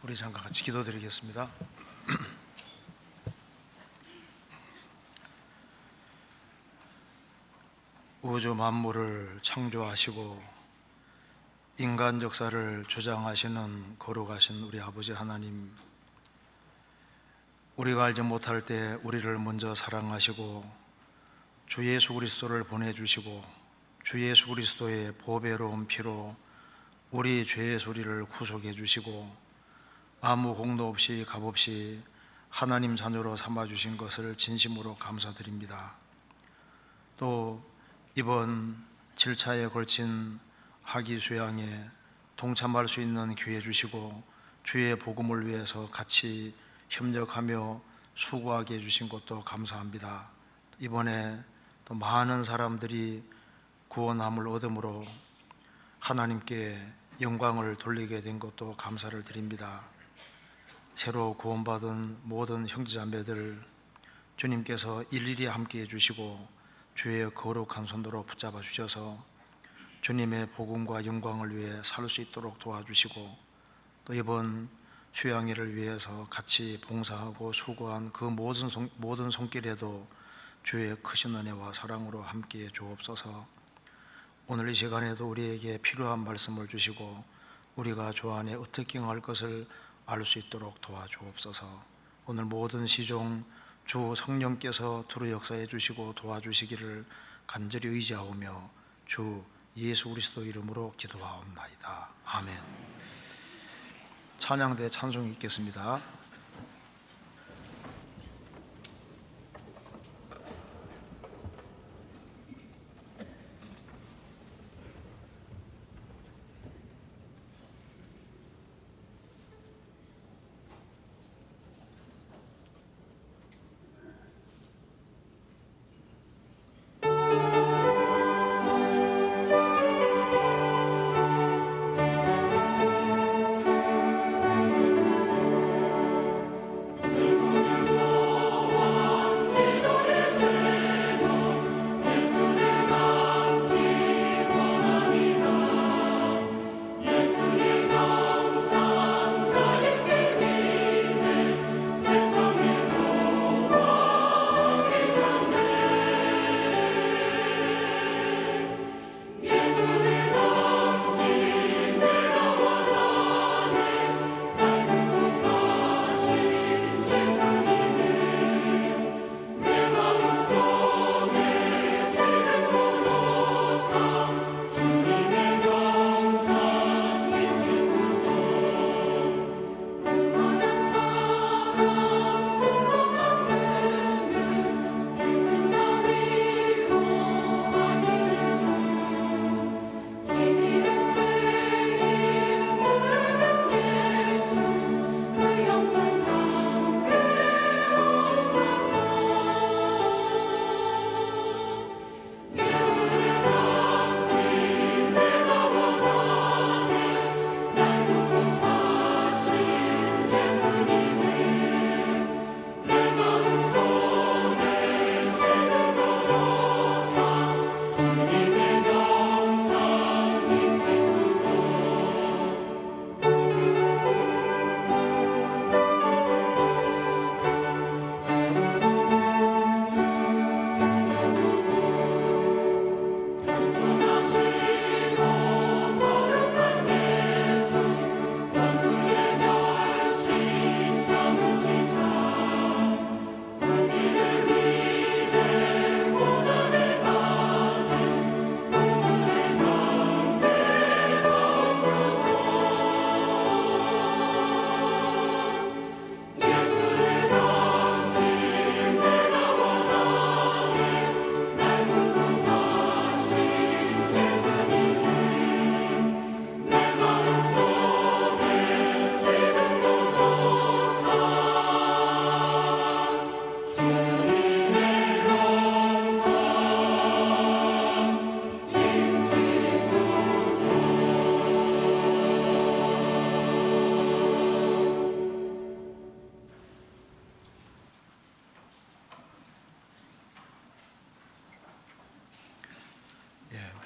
우리 잠깐 같이 기도드리겠습니다. 우주 만물을 창조하시고 인간 역사를 주장하시는 거룩하신 우리 아버지 하나님, 우리가 알지 못할 때 우리를 먼저 사랑하시고 주 예수 그리스도를 보내주시고 주 예수 그리스도의 보배로운 피로 우리 죄의 소리를 구속해 주시고 아무 공도 없이 값없이 하나님 자녀로 삼아주신 것을 진심으로 감사드립니다. 또 이번 7차에 걸친 학위 수양에 동참할 수 있는 기회 주시고 주의 복음을 위해서 같이 협력하며 수고하게 해주신 것도 감사합니다. 이번에 또 많은 사람들이 구원함을 얻음으로 하나님께 영광을 돌리게 된 것도 감사를 드립니다. 새로 구원받은 모든 형제자매들 주님께서 일일이 함께 해주시고 주의 거룩한 손으로 붙잡아 주셔서 주님의 복음과 영광을 위해 살 수 있도록 도와주시고 또 이번 수양회를 위해서 같이 봉사하고 수고한 그 모든 손길에도 주의 크신 은혜와 사랑으로 함께해 주옵소서. 오늘 이 시간에도 우리에게 필요한 말씀을 주시고 우리가 주 안에 어떻게 행할 것을 알 수 있도록 도와주옵소서. 오늘 모든 시종 주 성령께서 두루 역사해 주시고 도와주시기를 간절히 의지하오며 주 예수 그리스도 이름으로 기도하옵나이다. 아멘. 찬양대 찬송이 있겠습니다.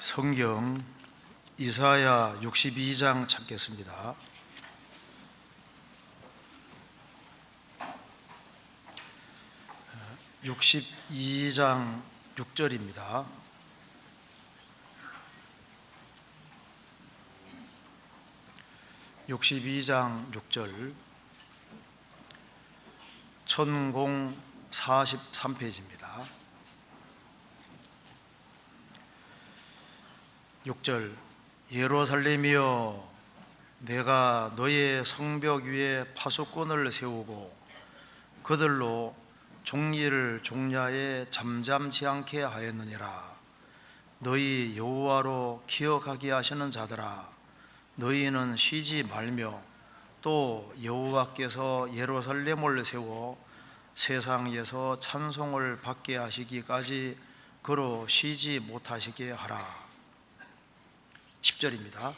성경 이사야 62장 찾겠습니다. 62장 6절입니다. (62장 6절) 천공 43페이지입니다. 6절 예루살렘이여 내가 너의 성벽 위에 파수꾼을 세우고 그들로 종리를 종야에 잠잠치 않게 하였느니라. 너희 여호와로 기억하게 하시는 자들아 너희는 쉬지 말며 또 여호와께서 예루살렘을 세워 세상에서 찬송을 받게 하시기까지 그로 쉬지 못하시게 하라. 10절입니다.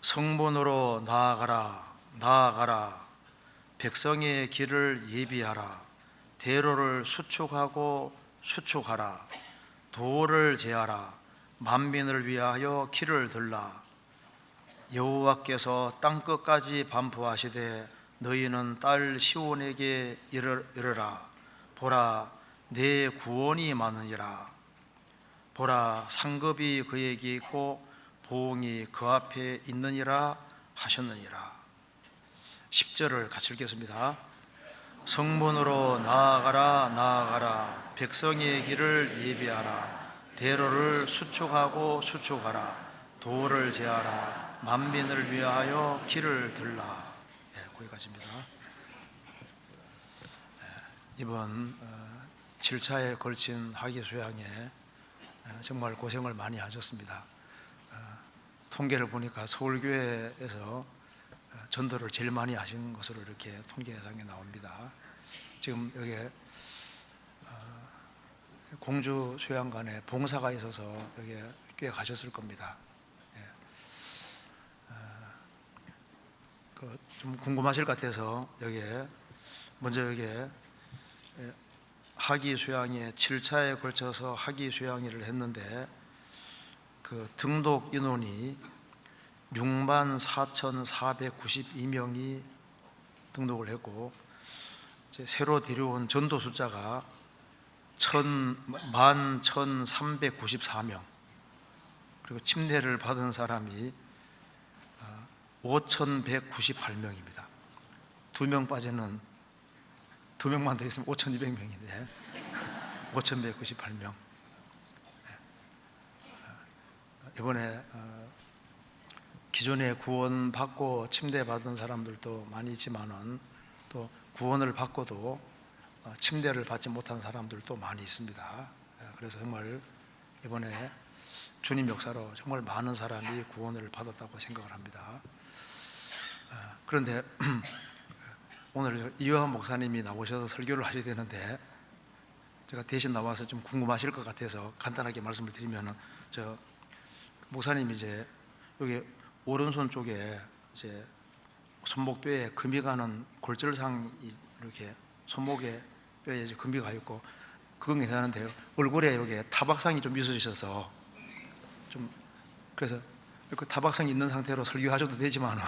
성문으로 나아가라 나아가라 백성의 길을 예비하라. 대로를 수축하고 수축하라. 도를 제하라. 만민을 위하여 길을 들라. 여호와께서 땅끝까지 반포하시되 너희는 딸 시온에게 이르라. 보라 내 구원이 많으니라. 보라 상급이 그에게 있고 보응이 그 앞에 있느니라 하셨느니라. 10절을 같이 읽겠습니다. 성문으로 나아가라 나아가라 백성의 길을 예비하라. 대로를 수축하고 수축하라. 도를 제하라. 만민을 위하여 길을 들라. 거기까지입니다. 이번 7차에 걸친 학위 수양에 정말 고생을 많이 하셨습니다. 통계를 보니까 서울교회에서 전도를 제일 많이 하신 것으로 이렇게 통계상에 나옵니다. 지금 여기 공주 수양관에 봉사가 있어서 여기 꽤 가셨을 겁니다. 좀 궁금하실 것 같아서 먼저 학위 수양회 7차에 걸쳐서 학위 수양회를 했는데 그 등록 인원이 64,492명이 등록을 했고 이제 새로 데려온 전도 숫자가 11,394명, 그리고 침례를 받은 사람이 5,198명입니다. 2명 빠지는 2명만 더 있으면 5,200명인데 5,198명. 이번에 기존에 구원받고 침례받은 사람들도 많이 있지만은 또 구원을 받고도 침례를 받지 못한 사람들도 많이 있습니다. 그래서 정말 이번에 주님 역사로 정말 많은 사람이 구원을 받았다고 생각을 합니다. 그런데 오늘 이어한 목사님이 나오셔서 설교를 하셔야 되는데 제가 대신 나와서 좀 궁금하실 것 같아서 간단하게 말씀을 드리면은, 목사님이 이제 여기 오른손 쪽에 이제 손목뼈에 금이 가는 골절상이 이렇게 손목에 뼈에 이제 금이 가 있고 그건 괜찮은데요. 얼굴에 여기 타박상이 좀 있으셔서 좀 그래서 그 타박상이 있는 상태로 설교하셔도 되지만은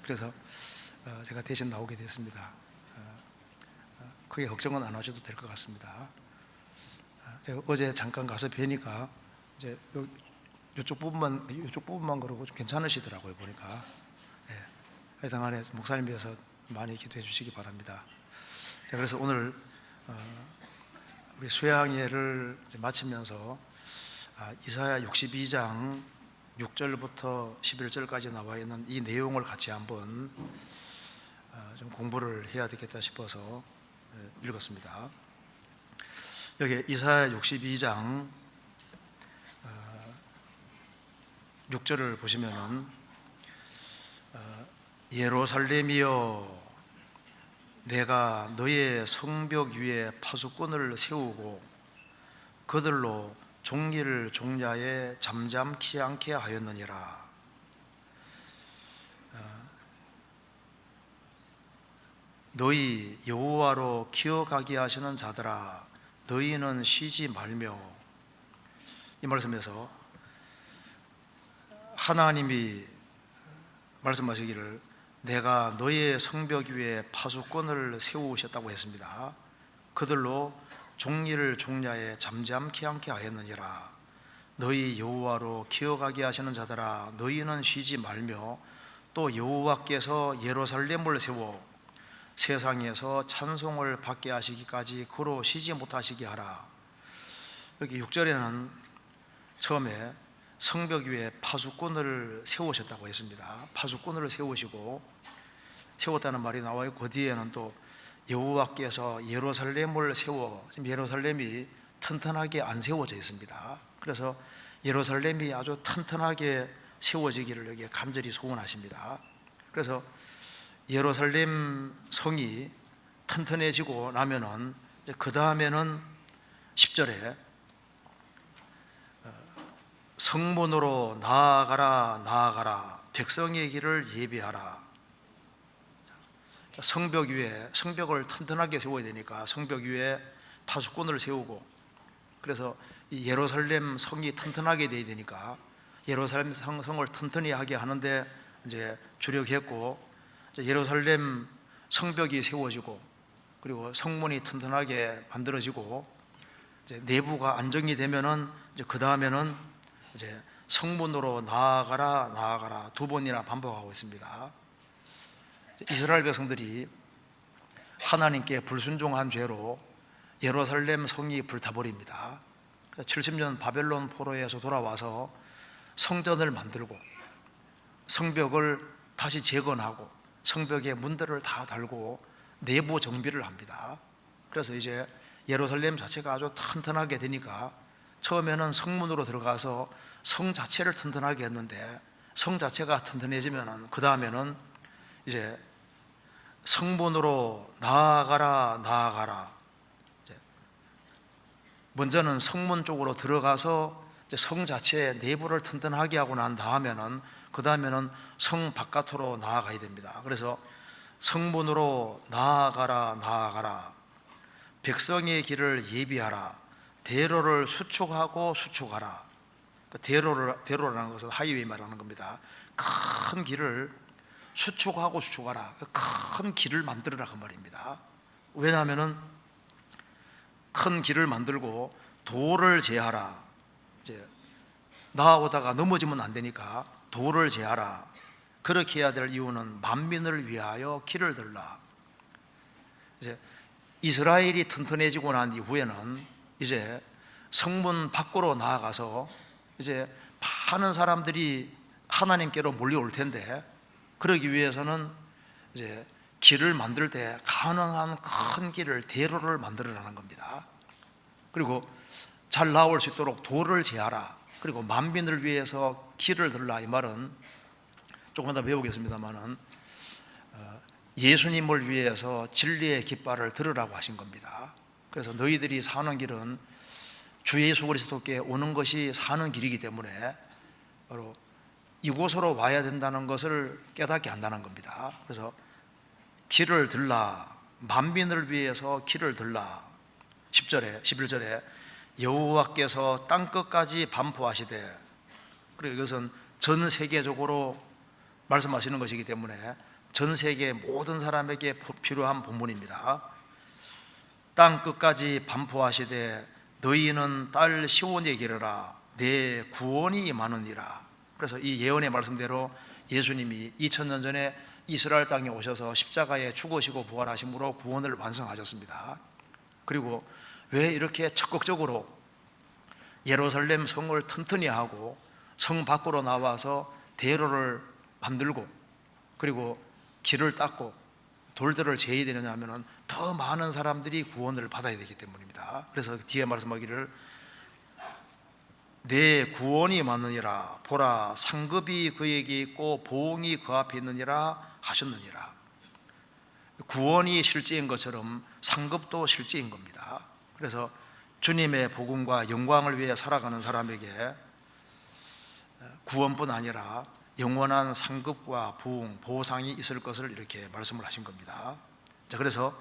그래서 제가 대신 나오게 됐습니다. 크게 걱정은 안 하셔도 될 것 같습니다. 제가 어제 잠깐 가서 뵈니까 이제 이쪽 부분만 그러고 좀 괜찮으시더라고요 보니까. 하여튼 간에 목사님께서 많이 기도해 주시기 바랍니다. 자, 그래서 오늘 우리 수양회를 마치면서 이사야 62장 6절부터 11절까지 나와 있는 이 내용을 같이 한번 좀 공부를 해야 되겠다 싶어서 읽었습니다. 여기 이사야 62장 6절을 보시면은 예루살렘이여 내가 너의 성벽 위에 파수꾼을 세우고 그들로 종리를 종야에 잠잠치 않게 하였느니라. 너희 여호와로 기억하게 하시는 자들아 너희는 쉬지 말며. 이 말씀에서 하나님이 말씀하시기를 내가 너희의 성벽 위에 파수꾼을 세우셨다고 했습니다. 그들로 종리를 종야에 잠잠케 않게 하였느니라. 너희 여호와로 기어가게 하시는 자들아, 너희는 쉬지 말며 또 여호와께서 예루살렘을 세워 세상에서 찬송을 받게 하시기까지 그로 쉬지 못하시게 하라. 여기 6절에는 처음에 성벽 위에 파수꾼을 세우셨다고 했습니다. 파수꾼을 세웠다는 말이 나와요. 그 뒤에는 또 여호와께서 예루살렘을 세워, 지금 예루살렘이 튼튼하게 안 세워져 있습니다. 그래서 예루살렘이 아주 튼튼하게 세워지기를 여기에 간절히 소원하십니다. 그래서 예루살렘 성이 튼튼해지고 나면은 그 다음에는 10절에 성문으로 나아가라 나아가라 백성의 길을 예비하라. 성벽 위에, 성벽을 튼튼하게 세워야 되니까 성벽 위에 파수꾼을 세우고, 그래서 이 예루살렘 성이 튼튼하게 돼야 되니까 예루살렘 성을 튼튼히 하게 하는데 이제 주력했고, 예루살렘 성벽이 세워지고 그리고 성문이 튼튼하게 만들어지고 이제 내부가 안정이 되면은 이제 그 다음에는 이제 성문으로 나아가라 나아가라 두 번이나 반복하고 있습니다. 이스라엘 백성들이 하나님께 불순종한 죄로 예루살렘 성이 불타버립니다. 70년 바벨론 포로에서 돌아와서 성전을 만들고 성벽을 다시 재건하고 성벽에 문들을 다 달고 내부 정비를 합니다. 그래서 이제 예루살렘 자체가 아주 튼튼하게 되니까 처음에는 성문으로 들어가서 성 자체를 튼튼하게 했는데 성 자체가 튼튼해지면 그 다음에는 이제 성문으로 나아가라 나아가라. 먼저는 성문 쪽으로 들어가서 성 자체의 내부를 튼튼하게 하고 난 다음에는 그 다음에는 성 바깥으로 나아가야 됩니다. 그래서 성문으로 나아가라 나아가라 백성의 길을 예비하라 대로를 수축하고 수축하라. 대로라는 것은 하이웨이 말하는 겁니다. 큰 길을 수축하고 수축하라. 큰 길을 만들어라 그 말입니다. 왜냐하면은 큰 길을 만들고 도를 제하라. 이제 나아오다가 넘어지면 안 되니까 도를 제하라. 그렇게 해야 될 이유는 만민을 위하여 길을 들라. 이제 이스라엘이 튼튼해지고 난 이후에는 이제 성문 밖으로 나아가서 이제 많은 사람들이 하나님께로 몰려올 텐데, 그러기 위해서는 이제 길을 만들 때 가능한 큰 길을 대로를 만들어라는 겁니다. 그리고 잘 나올 수 있도록 도를 제하라. 그리고 만민을 위해서 길을 들라. 이 말은 조금 더 배우겠습니다만은 예수님을 위해서 진리의 깃발을 들으라고 하신 겁니다. 그래서 너희들이 사는 길은 주 예수 그리스도께 오는 것이 사는 길이기 때문에 바로 이곳으로 와야 된다는 것을 깨닫게 한다는 겁니다. 그래서 길을 들라, 만민을 위해서 길을 들라. 10절에 11절에 여호와께서 땅끝까지 반포하시되, 그리고 이것은 전 세계적으로 말씀하시는 것이기 때문에 전 세계 모든 사람에게 필요한 본문입니다. 땅끝까지 반포하시되 너희는 딸 시온에 기르라 내 구원이 임하느니라. 그래서 이 예언의 말씀대로 예수님이 2000년 전에 이스라엘 땅에 오셔서 십자가에 죽으시고 부활하심으로 구원을 완성하셨습니다. 그리고 왜 이렇게 적극적으로 예루살렘 성을 튼튼히 하고 성 밖으로 나와서 대로를 만들고 그리고 길을 닦고 돌들을 제해야 되느냐 하면 더 많은 사람들이 구원을 받아야 되기 때문입니다. 그래서 뒤에 말씀하기를 내 구원이 많으니라 보라 상급이 그에게 있고 보응이 그 앞에 있느니라 하셨느니라. 구원이 실제인 것처럼 상급도 실제인 겁니다. 그래서 주님의 복음과 영광을 위해 살아가는 사람에게 구원뿐 아니라 영원한 상급과 부흥, 보상이 있을 것을 이렇게 말씀을 하신 겁니다. 자, 그래서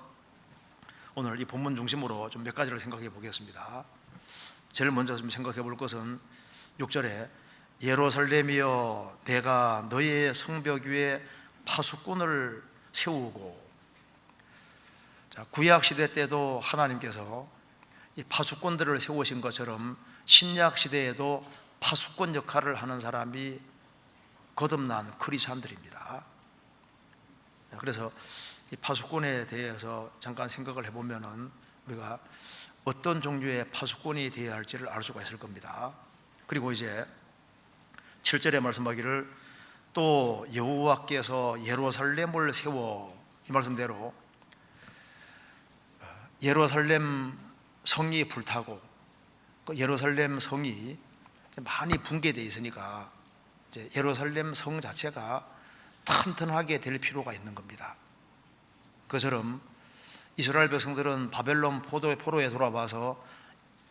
오늘 이 본문 중심으로 좀 몇 가지를 생각해 보겠습니다. 제일 먼저 좀 생각해 볼 것은 6절에 예루살렘이여 내가 너의 성벽 위에 파수꾼을 세우고, 자, 구약 시대 때도 하나님께서 이 파수꾼들을 세우신 것처럼 신약 시대에도 파수꾼 역할을 하는 사람이 거듭난 크리스찬들입니다. 그래서 이 파수꾼에 대해서 잠깐 생각을 해보면은 우리가 어떤 종류의 파수꾼이 되어야 할지를 알 수가 있을 겁니다. 그리고 이제 7절에 말씀하기를 또 여호와께서 예루살렘을 세워, 이 말씀대로 예루살렘 성이 불타고 그 예루살렘 성이 많이 붕괴되어 있으니까 이제 예루살렘 성 자체가 튼튼하게 될 필요가 있는 겁니다. 그처럼 이스라엘 백성들은 바벨론 포로에 돌아와서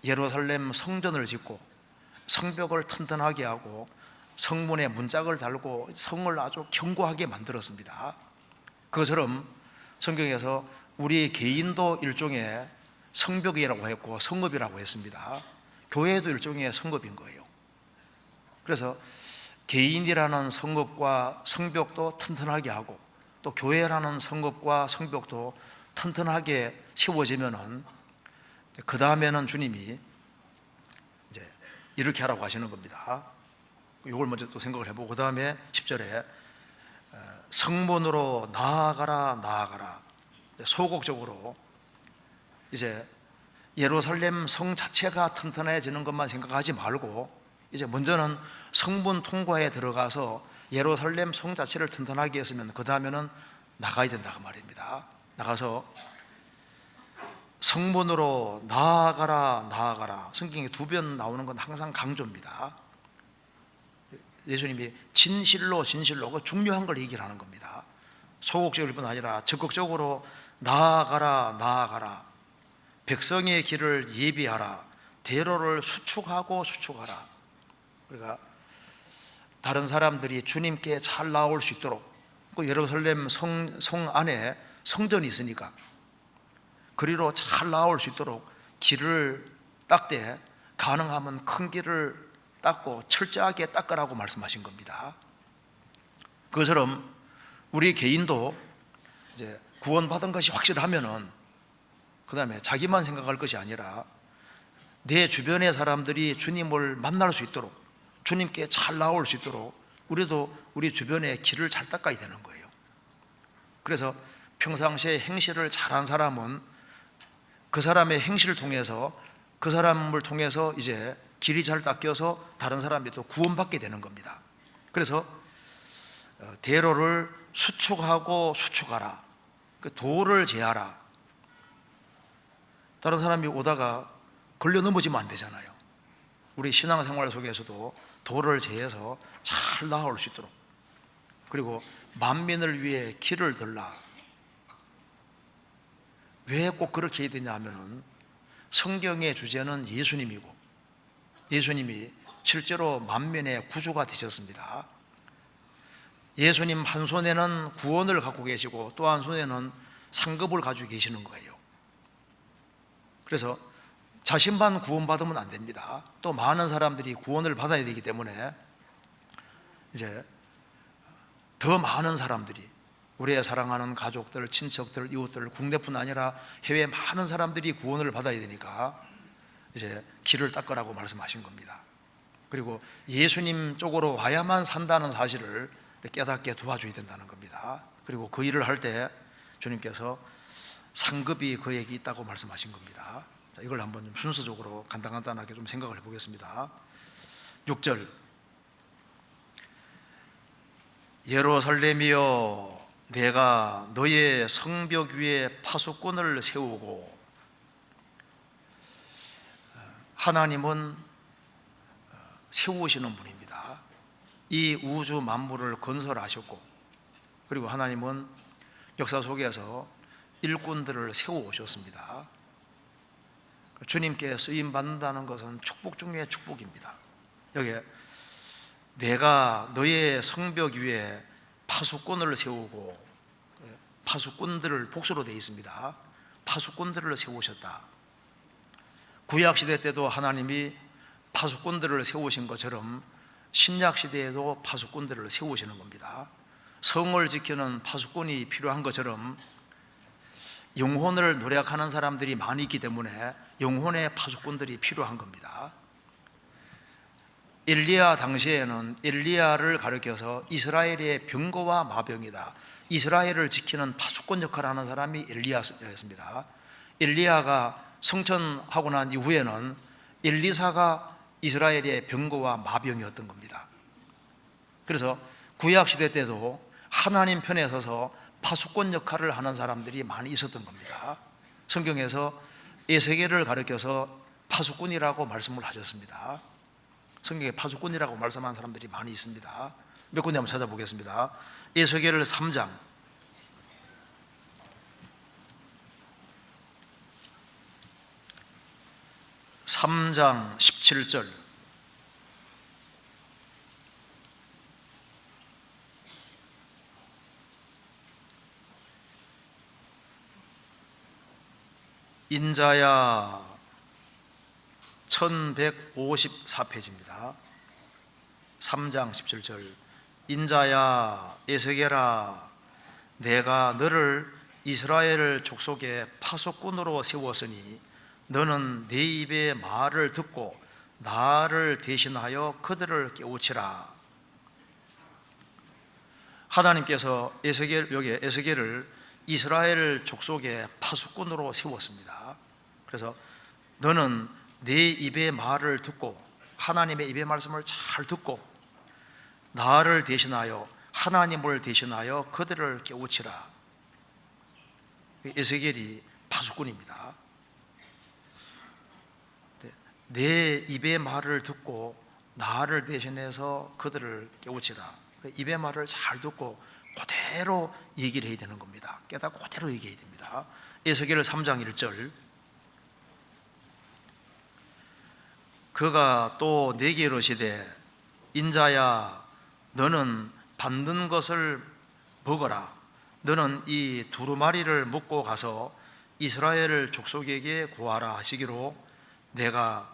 예루살렘 성전을 짓고 성벽을 튼튼하게 하고 성문에 문짝을 달고 성을 아주 견고하게 만들었습니다. 그처럼 성경에서 우리 개인도 일종의 성벽이라고 했고 성읍이라고 했습니다. 교회도 일종의 성읍인 거예요. 그래서 개인이라는 성읍과 성벽도 튼튼하게 하고 또 교회라는 성읍과 성벽도 튼튼하게 세워지면은 그 다음에는 주님이 이제 이렇게 하라고 하시는 겁니다. 이걸 먼저 또 생각을 해보고 그 다음에 10절에 성문으로 나아가라. 소극적으로 이제 예루살렘 성 자체가 튼튼해지는 것만 생각하지 말고 이제 먼저는 성문 통과에 들어가서 예루살렘 성 자체를 튼튼하게 했으면 그 다음에는 나가야 된다고 말입니다. 나가서 성문으로 나아가라. 성경에 2번 나오는 건 항상 강조입니다. 예수님이 진실로 그 중요한 걸 얘기를 하는 겁니다. 소극적일 뿐 아니라 적극적으로 나아가라. 백성의 길을 예비하라. 대로를 수축하라. 그러니까 다른 사람들이 주님께 잘 나올 수 있도록, 그 예루살렘 성 안에 성전이 있으니까 그리로 잘 나올 수 있도록 길을 닦되 가능하면 큰 길을 닦고 철저하게 닦으라고 말씀하신 겁니다. 그것처럼 우리 개인도 이제 구원받은 것이 확실하면은 그 다음에 자기만 생각할 것이 아니라 내 주변의 사람들이 주님을 만날 수 있도록, 주님께 잘 나올 수 있도록 우리도 우리 주변의 길을 잘 닦아야 되는 거예요. 그래서 평상시에 행실을 잘한 사람은 그 사람의 행실을 통해서 그 사람을 통해서 이제 길이 잘 닦여서 다른 사람이 또 구원받게 되는 겁니다. 그래서 대로를 수축하라. 그 도를 제하라. 다른 사람이 오다가 걸려 넘어지면 안 되잖아요. 우리 신앙생활 속에서도 도를 제해서 잘 나올 수 있도록, 그리고 만민을 위해 길을 들라. 왜 꼭 그렇게 해야 되냐 하면은 성경의 주제는 예수님이고 예수님이 실제로 만민의 구주가 되셨습니다. 예수님 한 손에는 구원을 갖고 계시고 또 한 손에는 상급을 가지고 계시는 거예요. 그래서 자신만 구원받으면 안 됩니다. 또 많은 사람들이 구원을 받아야 되기 때문에 이제 더 많은 사람들이, 우리의 사랑하는 가족들, 친척들, 이웃들, 국내뿐 아니라 해외 많은 사람들이 구원을 받아야 되니까 이제 길을 닦으라고 말씀하신 겁니다. 그리고 예수님 쪽으로 와야만 산다는 사실을 깨닫게 도와줘야 된다는 겁니다. 그리고 그 일을 할 때 주님께서 상급이 그에게 있다고 말씀하신 겁니다. 자, 이걸 한번 좀 순서적으로 간단하게 좀 생각을 해보겠습니다. 6절 예루살렘이여 내가 너의 성벽 위에 파수꾼을 세우고, 하나님은 세우시는 분입니다. 이 우주 만물을 건설하셨고, 그리고 하나님은 역사 속에서 일꾼들을 세워오셨습니다. 주님께 쓰임 받는다는 것은 축복 중에 축복입니다. 여기에 내가 너의 성벽 위에 파수꾼을 세우고, 파수꾼들을 복수로 되어 있습니다. 파수꾼들을 세우셨다. 구약시대 때도 하나님이 파수꾼들을 세우신 것처럼 신약시대에도 파수꾼들을 세우시는 겁니다. 성을 지키는 파수꾼이 필요한 것처럼 영혼을 노력하는 사람들이 많이 있기 때문에 영혼의 파수꾼들이 필요한 겁니다. 엘리야 당시에는 엘리야를 가리켜서 이스라엘의 병거와 마병이다, 이스라엘을 지키는 파수꾼 역할을 하는 사람이 엘리야였습니다. 엘리야가 성천하고 난 이후에는 엘리사가 이스라엘의 병거와 마병이었던 겁니다. 그래서 구약시대 때도 하나님 편에 서서 파수꾼 역할을 하는 사람들이 많이 있었던 겁니다. 성경에서 에스겔을 가리켜서 파수꾼이라고 말씀을 하셨습니다. 성경에 파수꾼이라고 말씀하는 사람들이 많이 있습니다. 몇 군데 한번 찾아보겠습니다. 에스겔 3장 17절, 인자야 1154페이지입니다. 3장 17절. 인자야 에스겔아, 내가 너를 이스라엘 족속의 파수꾼으로 세웠으니 너는 내 입의 말을 듣고 나를 대신하여 그들을 깨우치라. 하나님께서 여기 에스겔을 이스라엘 족속의 파수꾼으로 세웠습니다. 그래서 너는 내 입의 말을 듣고, 하나님의 입의 말씀을 잘 듣고 나를 대신하여, 하나님을 대신하여 그들을 깨우치라. 에스겔이 파수꾼입니다. 내 입의 말을 듣고 나를 대신해서 그들을 깨우치라. 입의 말을 잘 듣고 그대로 얘기를 해야 되는 겁니다. 깨닫고 그대로 얘기해야 됩니다. 에스겔 3장 1절. 그가 또 내게 이르시되 인자야, 너는 받는 것을 먹어라. 너는 이 두루마리를 먹고 가서 이스라엘 족속에게 구하라 하시기로 내가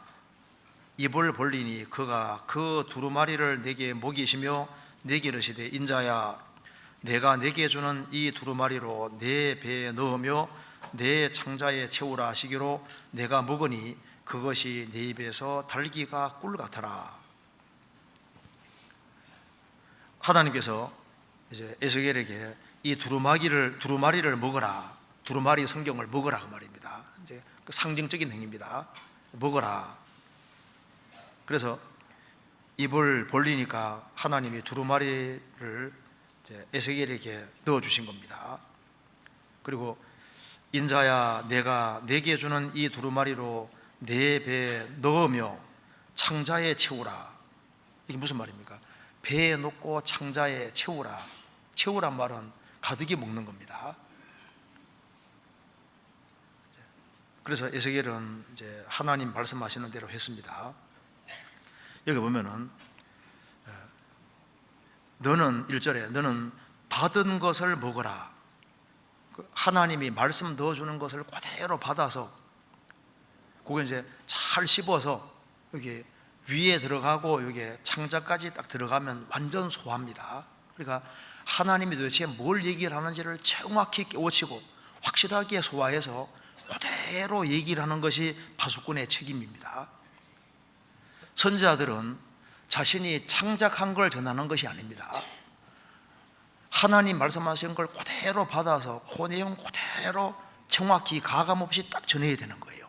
입을 벌리니 그가 그 두루마리를 내게 먹이시며 내게 이르시되 인자야, 내가 내게 주는 이 두루마리로 내 배에 넣으며 내 창자에 채우라 하시기로 내가 먹으니 그것이 내 입에서 달기가 꿀 같아라. 하나님께서 이제 에스겔에게 이 두루마리를 먹어라, 두루마리 성경을 먹어라 그 말입니다. 이제 그 상징적인 행위입니다. 먹어라. 그래서 입을 벌리니까 하나님이 두루마리를 에스겔에게 넣어주신 겁니다. 그리고 인자야, 내가 내게 주는 이 두루마리로 내 배에 넣으며 창자에 채우라. 이게 무슨 말입니까? 배에 넣고 창자에 채우라. 채우란 말은 가득히 먹는 겁니다. 그래서 에스겔은 이제 하나님 말씀하시는 대로 했습니다. 여기 보면은 너는 1절에 너는 받은 것을 먹어라. 하나님이 말씀 넣어주는 것을 그대로 받아서 그거 이제 잘 씹어서 여기 위에 들어가고 여기 창자까지 딱 들어가면 완전 소화합니다. 그러니까 하나님이 도대체 뭘 얘기를 하는지를 정확히 깨우치고 확실하게 소화해서 그대로 얘기를 하는 것이 파수꾼의 책임입니다. 선지자들은 자신이 창작한 걸 전하는 것이 아닙니다. 하나님 말씀하시는 걸 그대로 받아서 그 내용 그대로 정확히 가감없이 딱 전해야 되는 거예요.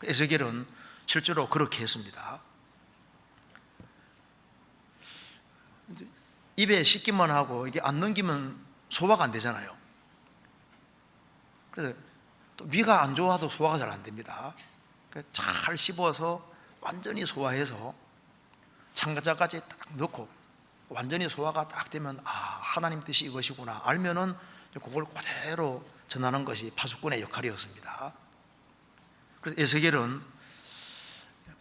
에스겔은 실제로 그렇게 했습니다. 입에 씻기만 하고 이게 안 넘기면 소화가 안 되잖아요. 그래서 또 위가 안 좋아도 소화가 잘 안 됩니다. 잘 씹어서 완전히 소화해서 창자까지 딱 넣고 완전히 소화가 딱 되면 하나님 뜻이 이것이구나 알면은 그걸 그대로 전하는 것이 파수꾼의 역할이었습니다. 그래서 에스겔은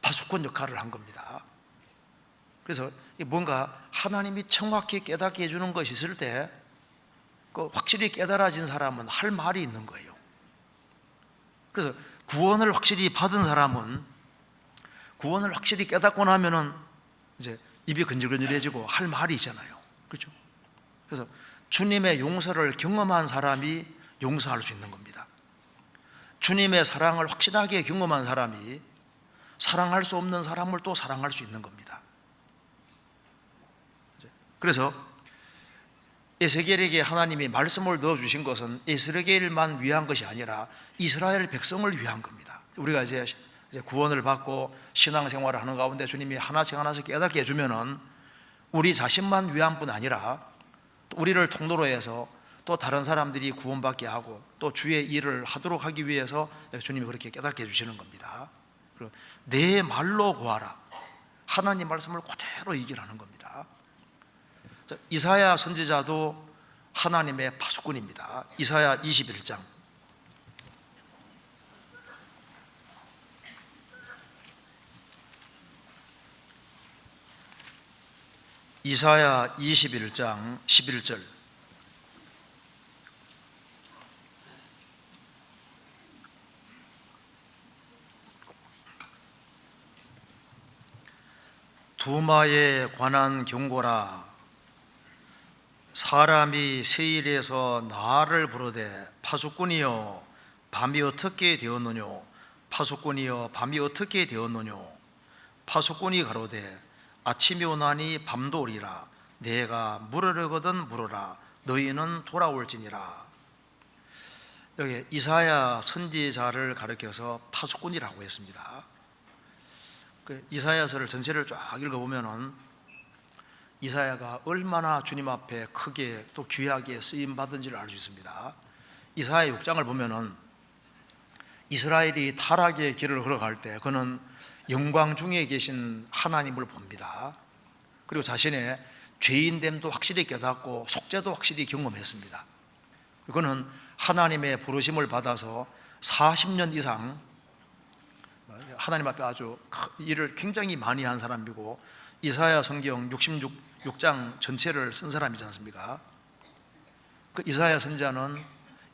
파수꾼 역할을 한 겁니다. 그래서 뭔가 하나님이 정확히 깨닫게 해주는 것이 있을 때 그 확실히 깨달아진 사람은 할 말이 있는 거예요. 그래서 구원을 확실히 받은 사람은 구원을 확실히 깨닫고 나면은 이제 입이 근질근질해지고 할 말이 있잖아요. 그렇죠? 그래서 주님의 용서를 경험한 사람이 용서할 수 있는 겁니다. 주님의 사랑을 확실하게 경험한 사람이 사랑할 수 없는 사람을 또 사랑할 수 있는 겁니다. 그래서 에스겔에게 하나님이 말씀을 넣어주신 것은 에스겔만 위한 것이 아니라 이스라엘 백성을 위한 겁니다. 우리가 이제 구원을 받고 신앙생활을 하는 가운데 주님이 하나씩 하나씩 깨닫게 해주면은 우리 자신만 위한 뿐 아니라 우리를 통로로 해서 또 다른 사람들이 구원받게 하고 또 주의 일을 하도록 하기 위해서 주님이 그렇게 깨닫게 해주시는 겁니다. 그리고 내 말로 구하라, 하나님 말씀을 그대로 얘기하는 겁니다. 이사야 선지자도 하나님의 파수꾼입니다. 이사야 21장 이사야 21장 11절 두마에 관한 경고라. 사람이 세일에서 나를 부르되 파수꾼이여 밤이 어떻게 되었느뇨, 파수꾼이여 밤이 어떻게 되었느뇨. 파수꾼이 가로되 아침이 오나니 밤도 오리라. 내가 물으려거든 물으라. 너희는 돌아올지니라. 여기 이사야 선지자를 가리켜서 파수꾼이라고 했습니다. 그 이사야서를 전체를 쫙 읽어보면은 이사야가 얼마나 주님 앞에 크게 또 귀하게 쓰임 받은지를 알 수 있습니다. 이사야 6장을 보면은 이스라엘이 타락의 길을 걸어갈 때 그는 영광 중에 계신 하나님을 봅니다. 그리고 자신의 죄인됨도 확실히 깨닫고 속죄도 확실히 경험했습니다. 그는 하나님의 부르심을 받아서 40년 이상 하나님 앞에 아주 일을 굉장히 많이 한 사람이고 이사야 성경 66장 전체를 쓴 사람이지 않습니까? 그 이사야 선지자는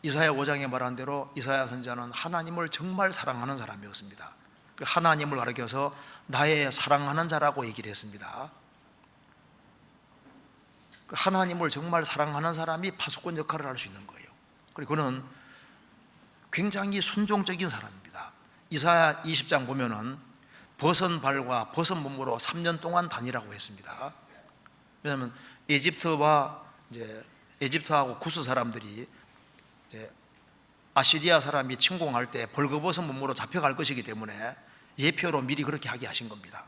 이사야 5장에 말한 대로 이사야 선지자는 하나님을 정말 사랑하는 사람이었습니다. 그 하나님을 가리켜서 나의 사랑하는 자라고 얘기를 했습니다. 그 하나님을 정말 사랑하는 사람이 파수꾼 역할을 할 수 있는 거예요. 그리고 그는 굉장히 순종적인 사람입니다. 이사야 20장 보면은 벗은 발과 벗은 몸으로 3년 동안 다니라고 했습니다. 왜냐하면 에집트하고 구스 사람들이 이제 아시리아 사람이 침공할 때 벌거벗은 몸으로 잡혀갈 것이기 때문에 예표로 미리 그렇게 하게 하신 겁니다.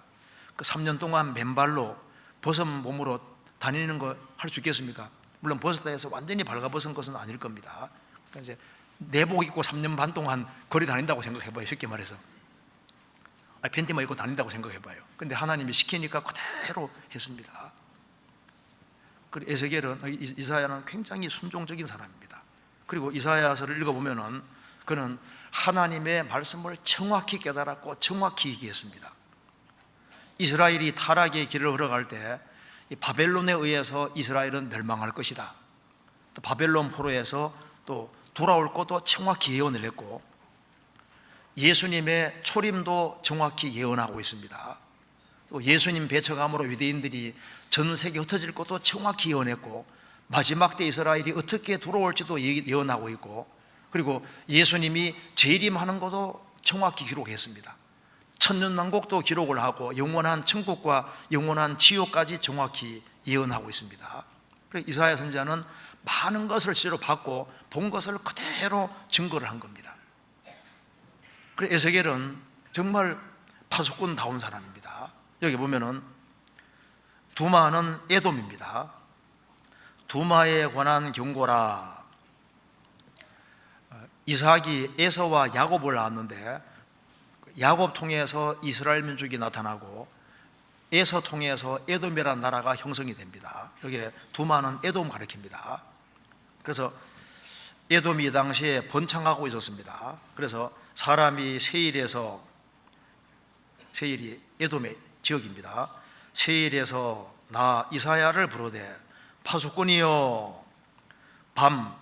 그 3년 동안 맨발로 벗은 몸으로 다니는 거 할 수 있겠습니까? 물론 벗었다 해서 완전히 발가벗은 것은 아닐 겁니다. 그러니까 이제 내복 입고 3년 반 동안 거리 다닌다고 생각해봐요. 쉽게 말해서 팬티만 입고 다닌다고 생각해봐요. 근데 하나님이 시키니까 그대로 했습니다. 그리고 에스겔은 이사야는 굉장히 순종적인 사람입니다. 그리고 이사야서를 읽어보면은 그는 하나님의 말씀을 정확히 깨달았고 정확히 얘기했습니다. 이스라엘이 타락의 길을 걸어갈 때 바벨론에 의해서 이스라엘은 멸망할 것이다. 또 바벨론 포로에서 또 돌아올 것도 정확히 예언을 했고 예수님의 초림도 정확히 예언하고 있습니다. 또 예수님 배척함으로 유대인들이 전 세계에 흩어질 것도 정확히 예언했고 마지막 때 이스라엘이 어떻게 돌아올지도 예언하고 있고 그리고 예수님이 재림하는 것도 정확히 기록했습니다. 천년왕국도 기록을 하고 영원한 천국과 영원한 지옥까지 정확히 예언하고 있습니다. 그래서 이사야 선지자는 많은 것을 실제로 받고 본 것을 그대로 증거를 한 겁니다. 그래서 에스겔은 정말 파수꾼다운 사람입니다. 여기 보면은 두마는 에돔입니다. 두마에 관한 경고라. 이삭이 에서와 야곱을 낳았는데 야곱 통해서 이스라엘 민족이 나타나고 에서 통해서 에돔이라는 나라가 형성이 됩니다. 여기에 두마는 에돔 가리킵니다. 그래서 에돔이 이 당시에 번창하고 있었습니다. 그래서 사람이 세일이 에돔의 지역입니다. 세일에서 나 이사야를 부르되 파수꾼이여 밤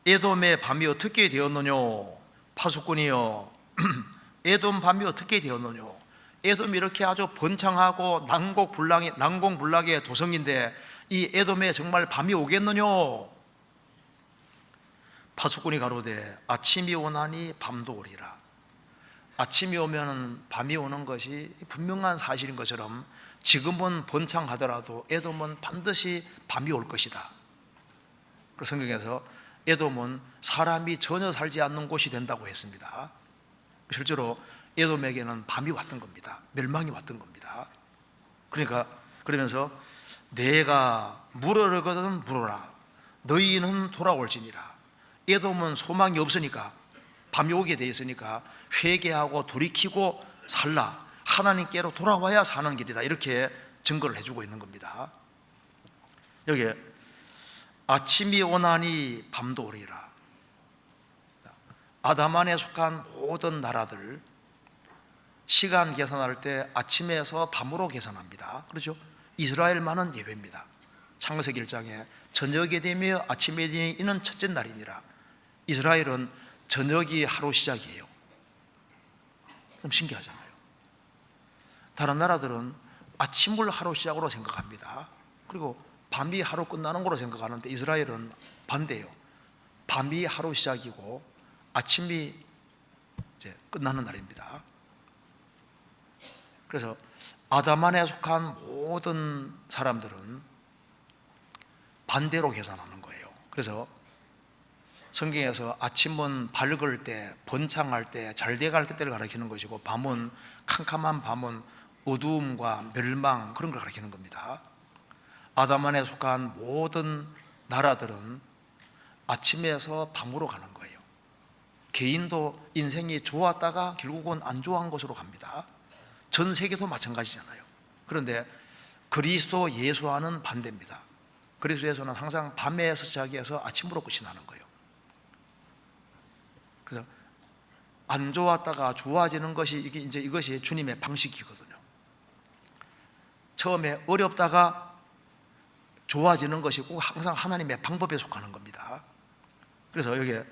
에돔의 밤이 어떻게 되었느뇨, 파수꾼이여 에돔 밤이 어떻게 되었느냐. 에돔이 이렇게 아주 번창하고 난공불락의 도성인데 이 에돔에 정말 밤이 오겠느냐. 파수꾼이 가로되 아침이 오나니 밤도 오리라. 아침이 오면 밤이 오는 것이 분명한 사실인 것처럼 지금은 번창하더라도 에돔은 반드시 밤이 올 것이다. 그래서 성경에서 에돔은 사람이 전혀 살지 않는 곳이 된다고 했습니다. 실제로 에돔에게는 밤이 왔던 겁니다. 멸망이 왔던 겁니다. 그러면서 내가 물으려거든 물어라. 너희는 돌아올지니라. 에돔은 소망이 없으니까, 밤이 오게 돼 있으니까 회개하고 돌이키고 살라. 하나님께로 돌아와야 사는 길이다. 이렇게 증거를 해주고 있는 겁니다. 여기에 아침이 오나니 밤도 오리라. 아담 안에 속한 모든 나라들 시간 계산할 때 아침에서 밤으로 계산합니다. 그렇죠? 이스라엘만은 예외입니다. 창세기 1장에 저녁이 되며 아침이 되니 이는 첫째 날이니라. 이스라엘은 저녁이 하루 시작이에요. 좀 신기하잖아요. 다른 나라들은 아침을 하루 시작으로 생각합니다. 그리고 밤이 하루 끝나는 거로 생각하는데 이스라엘은 반대예요. 밤이 하루 시작이고 아침이 이제 끝나는 날입니다. 그래서 아담 안에 속한 모든 사람들은 반대로 계산하는 거예요. 그래서 성경에서 아침은 밝을 때, 번창할 때, 잘 돼갈 때를 가리키는 것이고, 밤은 캄캄한 밤은 어두움과 멸망, 그런 걸 가리키는 겁니다. 아담 안에 속한 모든 나라들은 아침에서 밤으로 가는 거예요. 개인도 인생이 좋았다가 결국은 안 좋아한 곳으로 갑니다. 전 세계도 마찬가지잖아요. 그런데 그리스도 예수와는 반대입니다. 그리스도 예수는 항상 밤에서 시작해서 아침으로 끝이 나는 거예요. 그래서 안 좋았다가 좋아지는 것이 이것이 주님의 방식이거든요. 처음에 어렵다가 좋아지는 것이 꼭 항상 하나님의 방법에 속하는 겁니다. 그래서 여기에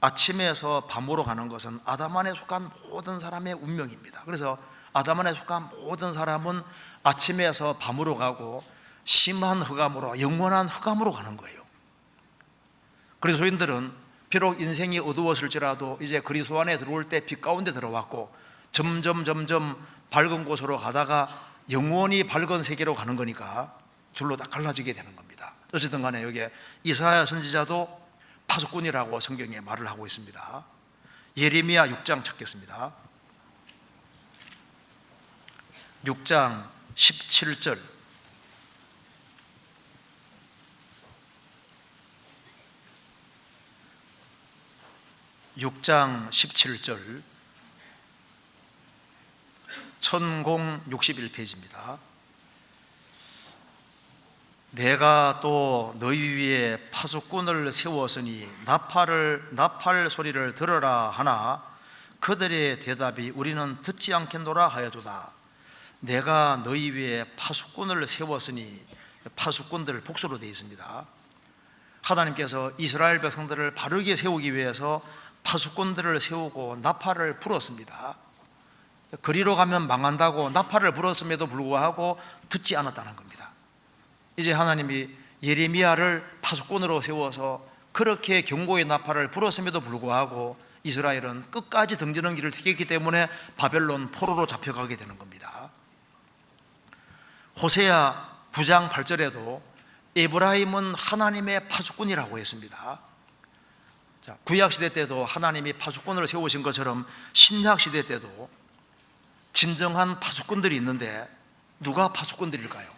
아침에서 밤으로 가는 것은 아담 안에 속한 모든 사람의 운명입니다. 그래서 아담 안에 속한 모든 사람은 아침에서 밤으로 가고 심한 흑암으로, 영원한 흑암으로 가는 거예요. 그리스도인들은 비록 인생이 어두웠을지라도 이제 그리스도 안에 들어올 때 빛 가운데 들어왔고 점점 밝은 곳으로 가다가 영원히 밝은 세계로 가는 거니까 둘로 다 갈라지게 되는 겁니다. 어쨌든 간에 여기에 이사야 선지자도 파수꾼이라고 성경에 말을 하고 있습니다. 예레미야 6장 찾겠습니다. 6장 17절. 천공 61페이지입니다. 내가 또 너희 위에 파수꾼을 세웠으니 나팔 소리를 들으라 하나 그들의 대답이 우리는 듣지 않겠노라 하여도다. 내가 너희 위에 파수꾼을 세웠으니, 파수꾼들 복수로 되어 있습니다. 하나님께서 이스라엘 백성들을 바르게 세우기 위해서 파수꾼들을 세우고 나팔을 불었습니다. 그리로 가면 망한다고 나팔을 불었음에도 불구하고 듣지 않았다는 겁니다. 이제 하나님이 예레미야를 파수꾼으로 세워서 그렇게 경고의 나팔을 불었음에도 불구하고 이스라엘은 끝까지 등지는 길을 택했기 때문에 바벨론 포로로 잡혀가게 되는 겁니다. 호세아 9장 8절에도 에브라임은 하나님의 파수꾼이라고 했습니다. 구약시대 때도 하나님이 파수꾼을 세우신 것처럼 신약시대 때도 진정한 파수꾼들이 있는데 누가 파수꾼들일까요?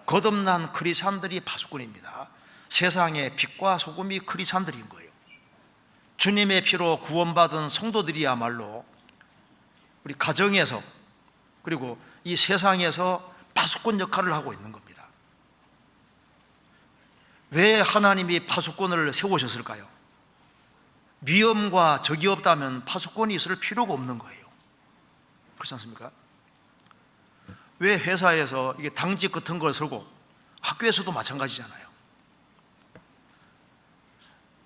거듭난 크리스찬들이 파수꾼입니다. 세상의 빛과 소금이 크리스찬들인 거예요. 주님의 피로 구원받은 성도들이야말로 우리 가정에서 그리고 이 세상에서 파수꾼 역할을 하고 있는 겁니다. 왜 하나님이 파수꾼을 세우셨을까요? 위험과 적이 없다면 파수꾼이 있을 필요가 없는 거예요. 그렇지 않습니까? 왜 회사에서 이게 당직 같은 걸 서고 학교에서도 마찬가지잖아요.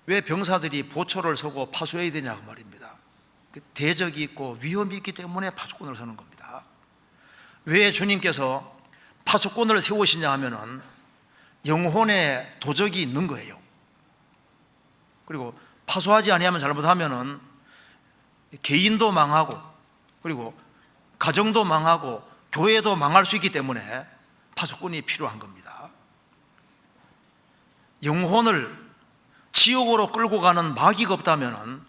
왜 병사들이 보초를 서고 파수해야 되냐고 말입니다. 대적이 있고 위험이 있기 때문에 파수꾼을 서는 겁니다. 왜 주님께서 파수꾼을 세우시냐 하면은 영혼에 도적이 있는 거예요. 그리고 파수하지 아니하면 잘못하면은 개인도 망하고, 그리고 가정도 망하고, 교회도 망할 수 있기 때문에 파수꾼이 필요한 겁니다. 영혼을 지옥으로 끌고 가는 마귀가 없다면은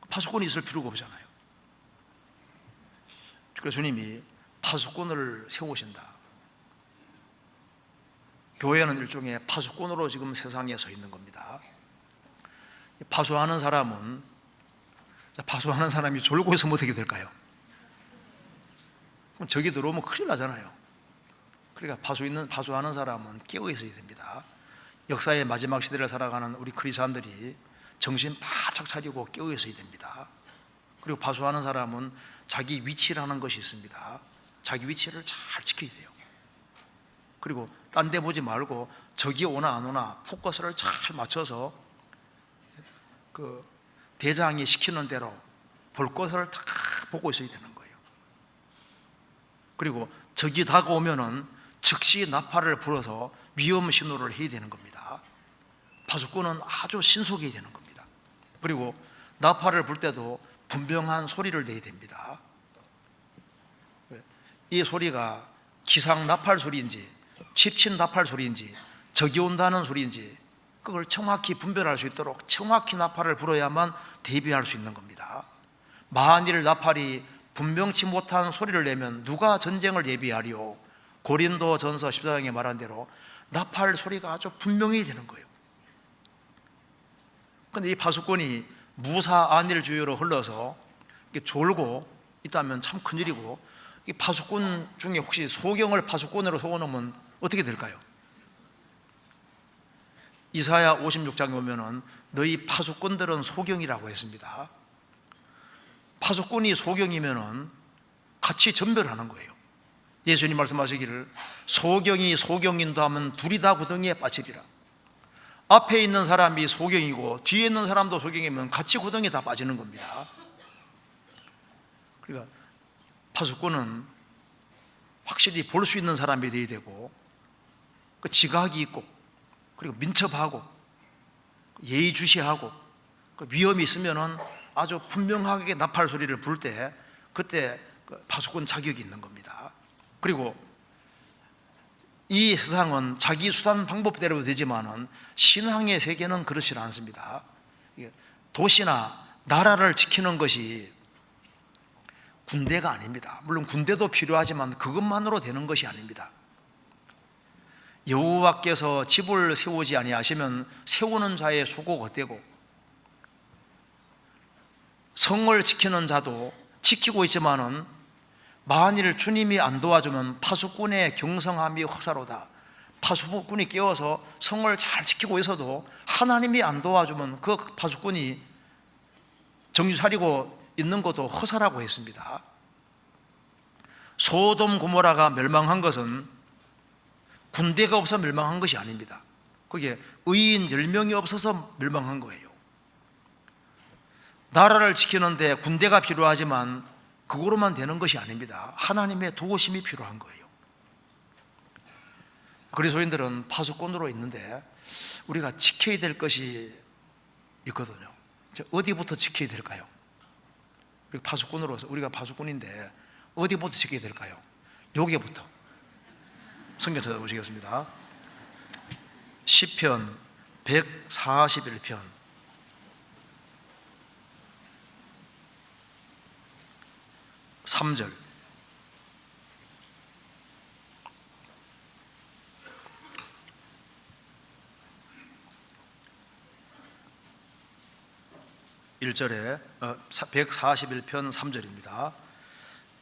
파수꾼이 있을 필요가 없잖아요. 그래서 주님이 파수꾼을 세우신다. 교회는 일종의 파수꾼으로 지금 세상에 서 있는 겁니다. 파수하는 사람은, 파수하는 사람이 졸고 있으면 어떻게 될까요? 그럼 적이 들어오면 큰일 나잖아요. 그러니까 파수하는 사람은 깨어 있어야 됩니다. 역사의 마지막 시대를 살아가는 우리 크리스찬들이 정신 바짝 차리고 깨어 있어야 됩니다. 그리고 파수하는 사람은 자기 위치라는 것이 있습니다. 자기 위치를 잘 지켜야 돼요. 그리고 딴 데 보지 말고 적이 오나 안 오나 포커스를 잘 맞춰서 그 대장이 시키는 대로 볼 것을 다 보고 있어야 되는 거예요. 그리고 적이 다가오면은 즉시 나팔을 불어서 위험 신호를 해야 되는 겁니다. 파수꾼은 아주 신속해야 되는 겁니다. 그리고 나팔을 불 때도 분명한 소리를 내야 됩니다. 이 소리가 기상 나팔 소리인지 칩친 나팔 소리인지 적이 온다는 소리인지 그걸 정확히 분별할 수 있도록 정확히 나팔을 불어야만 대비할 수 있는 겁니다. 만일 나팔이 분명치 못한 소리를 내면 누가 전쟁을 예비하리요? 고린도 전서 14장에 말한 대로 나팔 소리가 아주 분명히 되는 거예요. 그런데 이 파수꾼이 무사 안일 주의로 흘러서 졸고 있다면 참 큰일이고, 이 파수꾼 중에 혹시 소경을 파수꾼으로 세워놓으면 어떻게 될까요? 이사야 56장에 보면은 너희 파수꾼들은 소경이라고 했습니다. 파수꾼이 소경이면은 같이 전멸하는 거예요. 예수님 말씀하시기를 소경이 소경인도 하면 둘이 다 구덩이에 빠지리라. 앞에 있는 사람이 소경이고 뒤에 있는 사람도 소경이면 같이 구덩이에 다 빠지는 겁니다. 그러니까 파수꾼은 확실히 볼 수 있는 사람이 되어야 되고, 그 지각이 있고, 그리고 민첩하고, 예의주시하고, 그 위험이 있으면은 아주 분명하게 나팔 소리를 불 때 그때 파수꾼 자격이 있는 겁니다. 그리고 이 세상은 자기 수단 방법대로 되지만은 신앙의 세계는 그렇지 않습니다. 도시나 나라를 지키는 것이 군대가 아닙니다. 물론 군대도 필요하지만 그것만으로 되는 것이 아닙니다. 여호와께서 집을 세우지 아니하시면 세우는 자의 수고가 헛되고, 성을 지키는 자도 지키고 있지만은 만일 주님이 안 도와주면 파수꾼의 경성함이 허사로다. 파수꾼이 깨어서 성을 잘 지키고 있어도 하나님이 안 도와주면 그 파수꾼이 정신 차리고 있는 것도 허사라고 했습니다. 소돔 고모라가 멸망한 것은 군대가 없어 멸망한 것이 아닙니다. 그게 의인 10명이 없어서 멸망한 거예요. 나라를 지키는데 군대가 필요하지만 그거로만 되는 것이 아닙니다. 하나님의 도우심이 필요한 거예요. 그리스도인들은 파수꾼으로 있는데 우리가 지켜야 될 것이 있거든요. 어디부터 지켜야 될까요? 파수꾼으로서 우리가 파수꾼인데 어디부터 지켜야 될까요? 여기부터. 성경 찾아보시겠습니다. 시편 141편 3절. (1절에) 141편 3절입니다.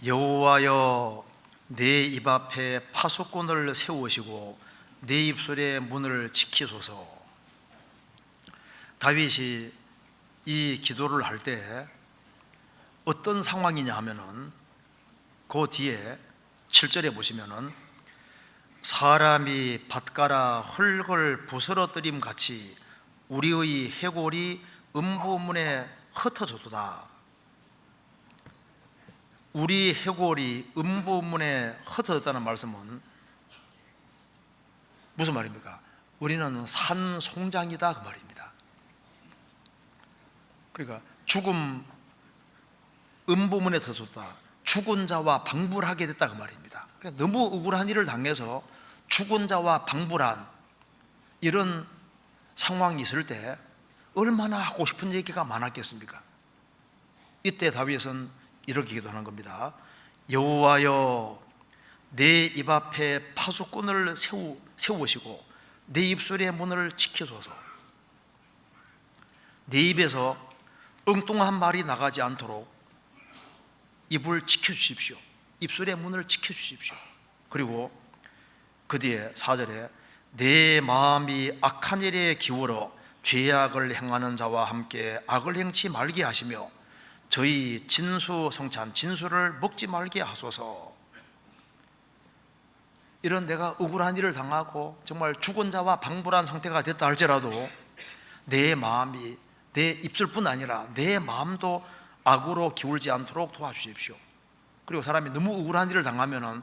여호와여 내 입 앞에 파수꾼을 세우시고 내 입술의 문을 지키소서. 다윗이 이 기도를 할 때 어떤 상황이냐 하면은 그 뒤에 7절에 보시면은 사람이 밭가라 흙을 부스러뜨림 같이 우리의 해골이 음부문에 흩어졌도다. 우리 해골이 음부문에 흩어졌다는 말씀은 무슨 말입니까? 우리는 산송장이다 그 말입니다. 그러니까 죽음, 음부문에 흩어졌다, 죽은 자와 방불하게 됐다 그 말입니다. 그러니까 너무 억울한 일을 당해서 죽은 자와 방불한 이런 상황이 있을 때 얼마나 하고 싶은 얘기가 많았겠습니까? 이때 다윗은 이렇게 기도하는 겁니다. 여호와여, 내 입 앞에 파수꾼을 세우시고 내 입술의 문을 지키소서. 내 입에서 엉뚱한 말이 나가지 않도록 입을 지켜주십시오. 입술의 문을 지켜주십시오. 그리고 그 뒤에 4절에 내 마음이 악한 일에 기울어 죄악을 행하는 자와 함께 악을 행치 말게 하시며 저희 진수성찬 진수를 먹지 말게 하소서. 이런 내가 억울한 일을 당하고 정말 죽은 자와 방불한 상태가 됐다 할지라도 내 마음이, 내 입술뿐 아니라 내 마음도 악으로 기울지 않도록 도와주십시오. 그리고 사람이 너무 억울한 일을 당하면은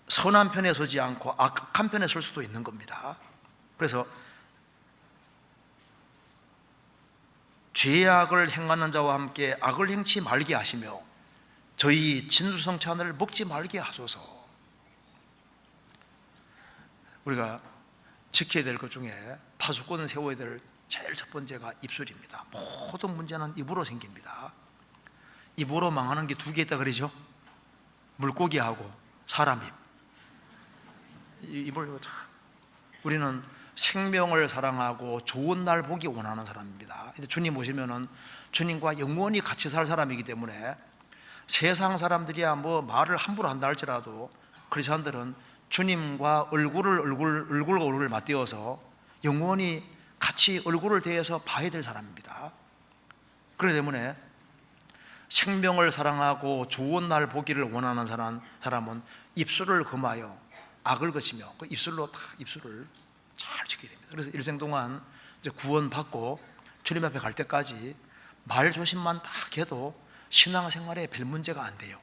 선한 편에 서지 않고 악한 편에 설 수도 있는 겁니다. 그래서 죄악을 행하는 자와 함께 악을 행치 말게 하시며 저희 진수성찬을 먹지 말게 하소서. 우리가 지켜야 될 것 중에 파수꾼을 세워야 될 제일 첫 번째가 입술입니다. 모든 문제는 입으로 생깁니다. 입으로 망하는 게 두 개 있다 그러죠. 물고기하고 사람 입. 입을, 우리는 생명을 사랑하고 좋은 날 보기 원하는 사람입니다. 주님 오시면은 주님과 영원히 같이 살 사람이기 때문에 세상 사람들이야 뭐 말을 함부로 한다 할지라도 크리스천들은 주님과 얼굴을 맞대어서 영원히 같이 얼굴을 대해서 봐야 될 사람입니다. 그렇기 때문에 생명을 사랑하고 좋은 날 보기를 원하는 사람은 입술을 금하여 악을 거치며 그 입술로 다 입술을 잘 지켜야 됩니다. 그래서 일생 동안 이제 구원받고 주님 앞에 갈 때까지 말 조심만 딱 해도 신앙생활에 별 문제가 안 돼요.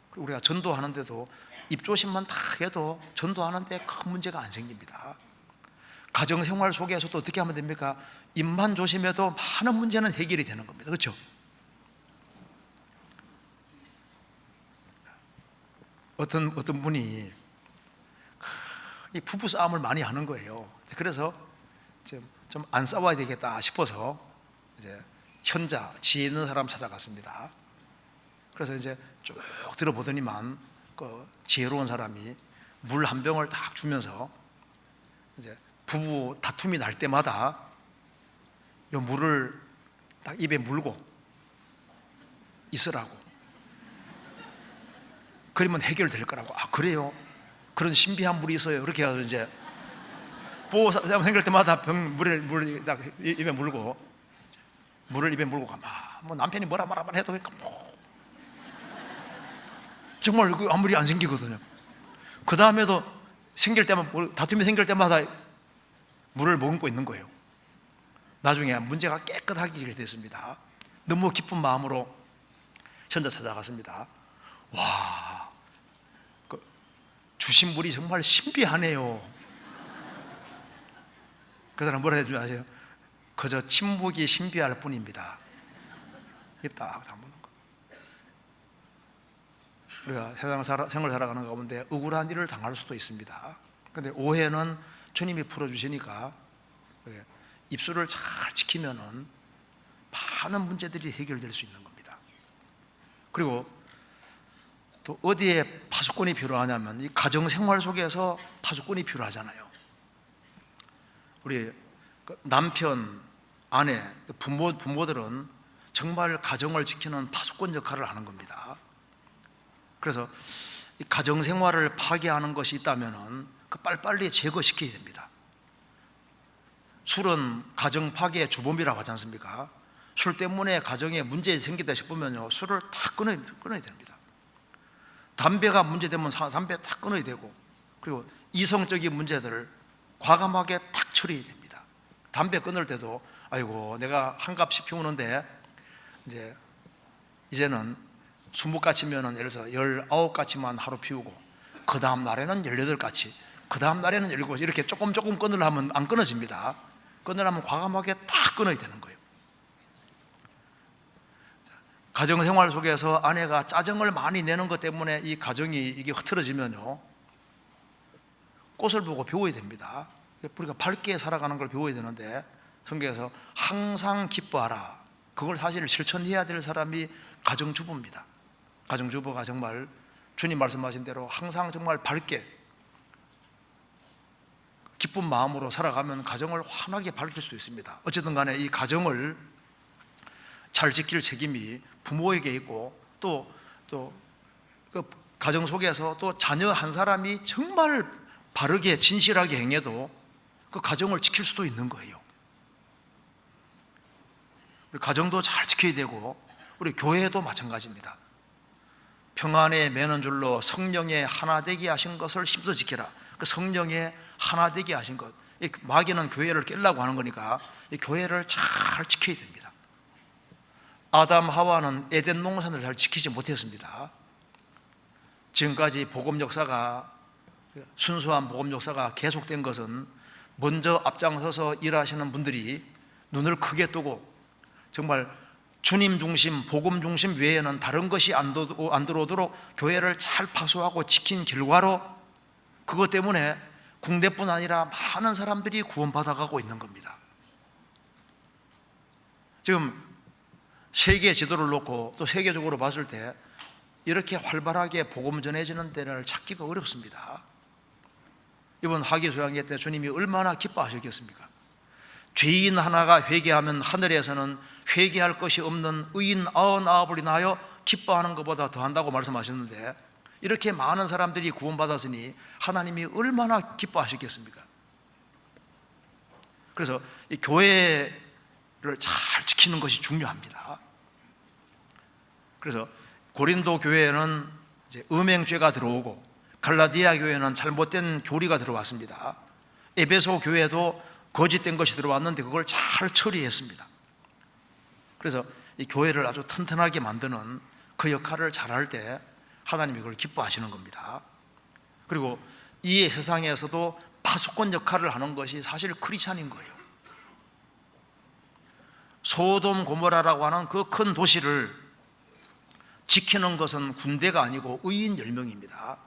그리고 우리가 전도하는데도 입 조심만 딱 해도 전도하는데 큰 문제가 안 생깁니다. 가정생활 속에서도 어떻게 하면 됩니까? 입만 조심해도 많은 문제는 해결이 되는 겁니다. 그렇죠? 어떤 분이 이 부부 싸움을 많이 하는 거예요. 그래서 좀 안 싸워야 되겠다 싶어서 이제 현자, 지혜 있는 사람 찾아갔습니다. 그래서 이제 쭉 들어보더니만 그 지혜로운 사람이 물 한 병을 딱 주면서 이제 부부 다툼이 날 때마다 이 물을 딱 입에 물고 있으라고. 그러면 해결될 거라고. 아, 그래요? 그런 신비한 물이 있어요. 그렇게 해서 이제 보호 생길 때마다 물을 딱 입에 물고, 물을 입에 물고 가만. 뭐 남편이 뭐라 해도 뭐 정말 그 아무 일이 안 생기거든요. 그 다음에도 생길 때마다, 다툼이 생길 때마다 물을 머금고 있는 거예요. 나중에 문제가 깨끗하게 해결됐습니다. 너무 기쁜 마음으로 현자 찾아갔습니다. 와, 주신 물이 정말 신비하네요. 그 사람 뭐라 해주지 아세요? 그저 침묵이 신비할 뿐입니다. 입 딱 다무는 거. 우리가 세상 생을 살아가는 가운데 억울한 일을 당할 수도 있습니다. 그런데 오해는 주님이 풀어주시니까 입술을 잘 지키면은 많은 문제들이 해결될 수 있는 겁니다. 그리고 또 어디에 파수꾼이 필요하냐면 이 가정생활 속에서 파수꾼이 필요하잖아요. 우리 남편, 아내, 부모들은 정말 가정을 지키는 파수꾼 역할을 하는 겁니다. 그래서 이 가정생활을 파괴하는 것이 있다면은 그 빨리빨리 제거시켜야 됩니다. 술은 가정 파괴의 주범이라고 하지 않습니까? 술 때문에 가정에 문제 생긴다 싶으면요, 술을 다 끊어야 됩니다. 담배가 문제되면 담배 다 끊어야 되고, 그리고 이성적인 문제들을 과감하게 탁 처리해야 됩니다. 담배 끊을 때도 아이고 내가 한 갑씩 피우는데 이제는 20가치면은 예를 들어서 19가치만 하루 피우고 그 다음 날에는 18가치, 그 다음 날에는 17가치, 이렇게 조금 끊으려면 안 끊어집니다. 끊으려면 과감하게 딱 끊어야 되는 거예요. 가정생활 속에서 아내가 짜증을 많이 내는 것 때문에 이 가정이 이게 흐트러지면요, 꽃을 보고 배워야 됩니다. 우리가 밝게 살아가는 걸 배워야 되는데, 성경에서 항상 기뻐하라, 그걸 사실 실천해야 될 사람이 가정주부입니다. 가정주부가 정말 주님 말씀하신 대로 항상 정말 밝게 기쁜 마음으로 살아가면 가정을 환하게 밝힐 수 있습니다. 어쨌든 간에 이 가정을 잘 지킬 책임이 부모에게 있고, 또 그 가정 속에서 또 자녀 한 사람이 정말 바르게 진실하게 행해도 그 가정을 지킬 수도 있는 거예요. 우리 가정도 잘 지켜야 되고, 우리 교회도 마찬가지입니다. 평안에 매는 줄로 성령의 하나 되게 하신 것을 힘써 지켜라. 그 성령의 하나 되게 하신 것, 마귀는 교회를 깨려고 하는 거니까 이 교회를 잘 지켜야 됩니다. 아담 하와는 에덴 동산을 잘 지키지 못했습니다. 지금까지 복음 역사가, 순수한 복음 역사가 계속된 것은 먼저 앞장서서 일하시는 분들이 눈을 크게 뜨고 정말 주님 중심, 복음 중심 외에는 다른 것이 안 들어오도록 교회를 잘 파수하고 지킨 결과로, 그것 때문에 국내뿐 아니라 많은 사람들이 구원받아가고 있는 겁니다. 지금 세계 지도를 놓고 또 세계적으로 봤을 때 이렇게 활발하게 복음 전해지는 데를 찾기가 어렵습니다. 이번 하기수양회 때 주님이 얼마나 기뻐하셨겠습니까? 죄인 하나가 회개하면 하늘에서는 회개할 것이 없는 의인 99을 인하여 기뻐하는 것보다 더한다고 말씀하셨는데, 이렇게 많은 사람들이 구원받았으니 하나님이 얼마나 기뻐하셨겠습니까? 그래서 이 교회를 잘 지키는 것이 중요합니다. 그래서 고린도 교회에는 이제 음행죄가 들어오고, 갈라디아 교회는 잘못된 교리가 들어왔습니다. 에베소 교회도 거짓된 것이 들어왔는데 그걸 잘 처리했습니다. 그래서 이 교회를 아주 튼튼하게 만드는 그 역할을 잘할 때 하나님이 그걸 기뻐하시는 겁니다. 그리고 이 세상에서도 파수꾼 역할을 하는 것이 사실 크리스찬인 거예요. 소돔 고모라라고 하는 그 큰 도시를 지키는 것은 군대가 아니고 의인 10명입니다.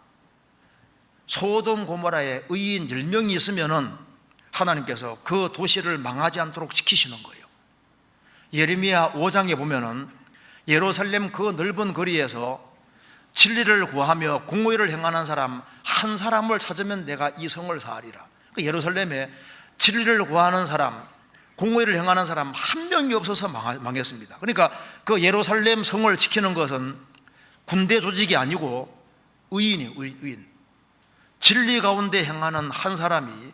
소돔 고모라에 의인 10명이 있으면은 하나님께서 그 도시를 망하지 않도록 지키시는 거예요. 예레미야 5장에 보면은 예루살렘 그 넓은 거리에서 진리를 구하며 공의를 행하는 사람 한 사람을 찾으면 내가 이 성을 사하리라. 그 예루살렘에 진리를 구하는 사람, 공의를 행하는 사람 한 명이 없어서 망했습니다. 그러니까 그 예루살렘 성을 지키는 것은 군대 조직이 아니고 의인이 의인. 진리 가운데 행하는 한 사람이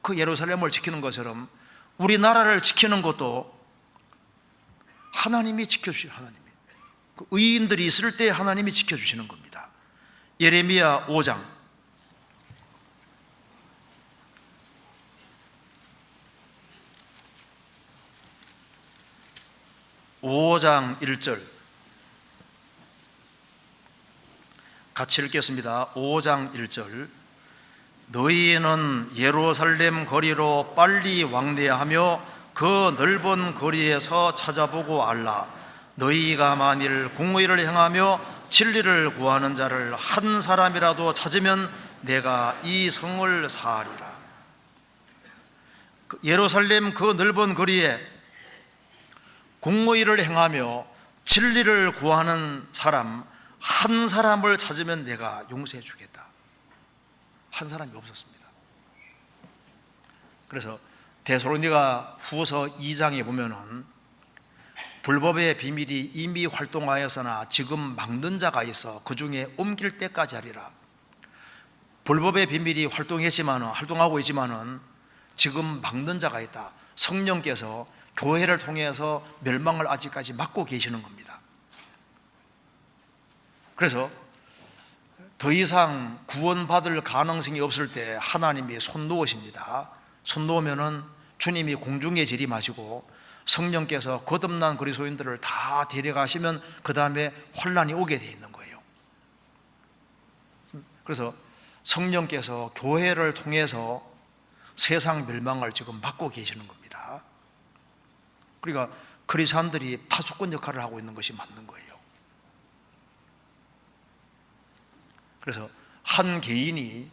그 예루살렘을 지키는 것처럼 우리나라를 지키는 것도 하나님이 지켜주시요. 하나님이 그 의인들이 있을 때 하나님이 지켜주시는 겁니다. 예레미야 5장 1절 같이 읽겠습니다. 5장 1절 너희는 예루살렘 거리로 빨리 왕래하며 그 넓은 거리에서 찾아보고 알라. 너희가 만일 공의를 행하며 진리를 구하는 자를 한 사람이라도 찾으면 내가 이 성을 사하리라. 예루살렘 그 넓은 거리에 공의를 행하며 진리를 구하는 사람 한 사람을 찾으면 내가 용서해 주겠다. 한 사람이 없었습니다. 그래서 데살로니가 후서 2장에 보면은 불법의 비밀이 이미 활동하였으나 지금 막는 자가 있어 그 중에 옮길 때까지 하리라. 불법의 비밀이 활동하고 있지만은 지금 막는 자가 있다. 성령께서 교회를 통해서 멸망을 아직까지 막고 계시는 겁니다. 그래서 더 이상 구원받을 가능성이 없을 때 하나님이 손 놓으십니다. 손 놓으면은 주님이 공중에 재림하시고 성령께서 거듭난 그리스도인들을 다 데려가시면 그 다음에 혼란이 오게 돼 있는 거예요. 그래서 성령께서 교회를 통해서 세상 멸망을 지금 막고 계시는 겁니다. 그러니까 그리스도인들이 파수꾼 역할을 하고 있는 것이 맞는 거예요. 그래서 한 개인이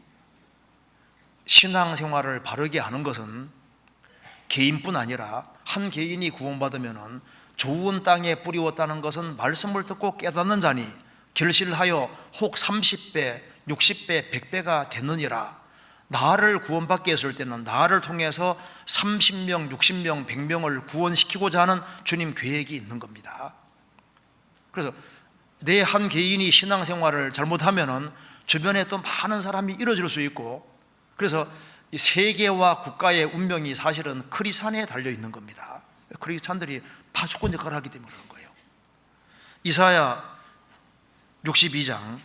신앙생활을 바르게 하는 것은 개인뿐 아니라 한 개인이 구원받으면 좋은 땅에 뿌리웠다는 것은 말씀을 듣고 깨닫는 자니 결실하여 혹 30배, 60배, 100배가 되느니라. 나를 구원받게 했을 때는 나를 통해서 30명, 60명, 100명을 구원시키고자 하는 주님 계획이 있는 겁니다. 그래서 내 한 개인이 신앙생활을 잘못하면 주변에 또 많은 사람이 이뤄질 수 있고, 그래서 이 세계와 국가의 운명이 사실은 크리스찬에 달려 있는 겁니다. 크리스찬들이 파수꾼 역할을 하기 때문에 그런 거예요. 이사야 62장,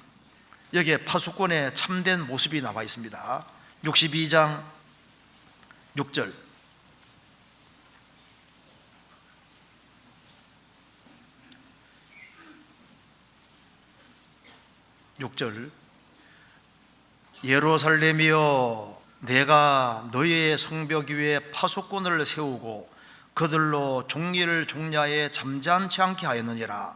여기에 파수꾼의 참된 모습이 나와 있습니다. 62장 6절. 6절. 예루살렘이여, 내가 너희의 성벽 위에 파수꾼을 세우고 그들로 종리를 종야에 잠잠치 않게 하였느니라.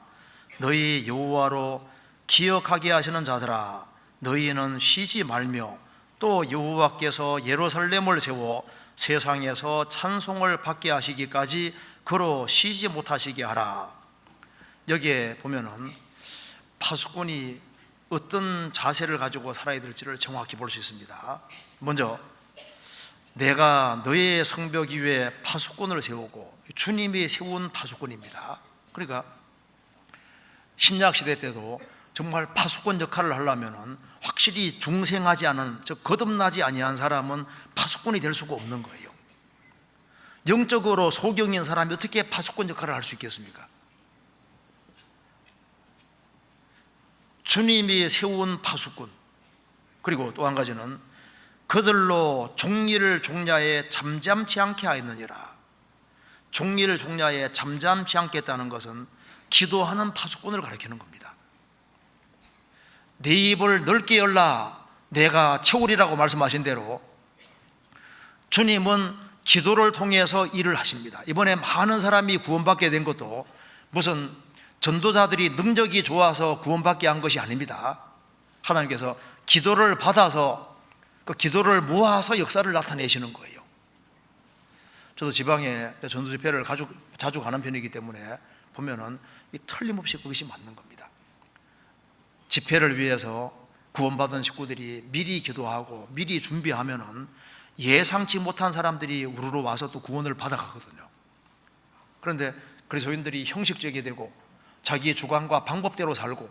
너희 여호와로 기억하게 하시는 자들아, 너희는 쉬지 말며 또 여호와께서 예루살렘을 세워 세상에서 찬송을 받게 하시기까지 그로 쉬지 못하시게 하라. 여기에 보면은 파수꾼이 어떤 자세를 가지고 살아야 될지를 정확히 볼 수 있습니다. 먼저 내가 너의 성벽 위에 파수꾼을 세우고, 주님이 세운 파수꾼입니다. 그러니까 신약시대 때도 정말 파수꾼 역할을 하려면 확실히 중생하지 않은, 즉 거듭나지 아니한 사람은 파수꾼이 될 수가 없는 거예요. 영적으로 소경인 사람이 어떻게 파수꾼 역할을 할 수 있겠습니까? 주님이 세운 파수꾼, 그리고 또 한 가지는 그들로 종리를 종야에 잠잠치 않게 하였느니라. 종리를 종야에 잠잠치 않겠다는 것은 기도하는 파수꾼을 가리키는 겁니다. 네 입을 넓게 열라 내가 채우리라고 말씀하신 대로 주님은 기도를 통해서 일을 하십니다. 이번에 많은 사람이 구원받게 된 것도 무슨 전도자들이 능력이 좋아서 구원받게 한 것이 아닙니다. 하나님께서 기도를 받아서 그 기도를 모아서 역사를 나타내시는 거예요. 저도 지방에 전도 집회를 자주 가는 편이기 때문에 보면은 틀림없이 그것이 맞는 겁니다. 집회를 위해서 구원받은 식구들이 미리 기도하고 미리 준비하면은 예상치 못한 사람들이 우르르 와서 또 구원을 받아가거든요. 그런데 그리스도인들이 형식적이 되고 자기의 주관과 방법대로 살고,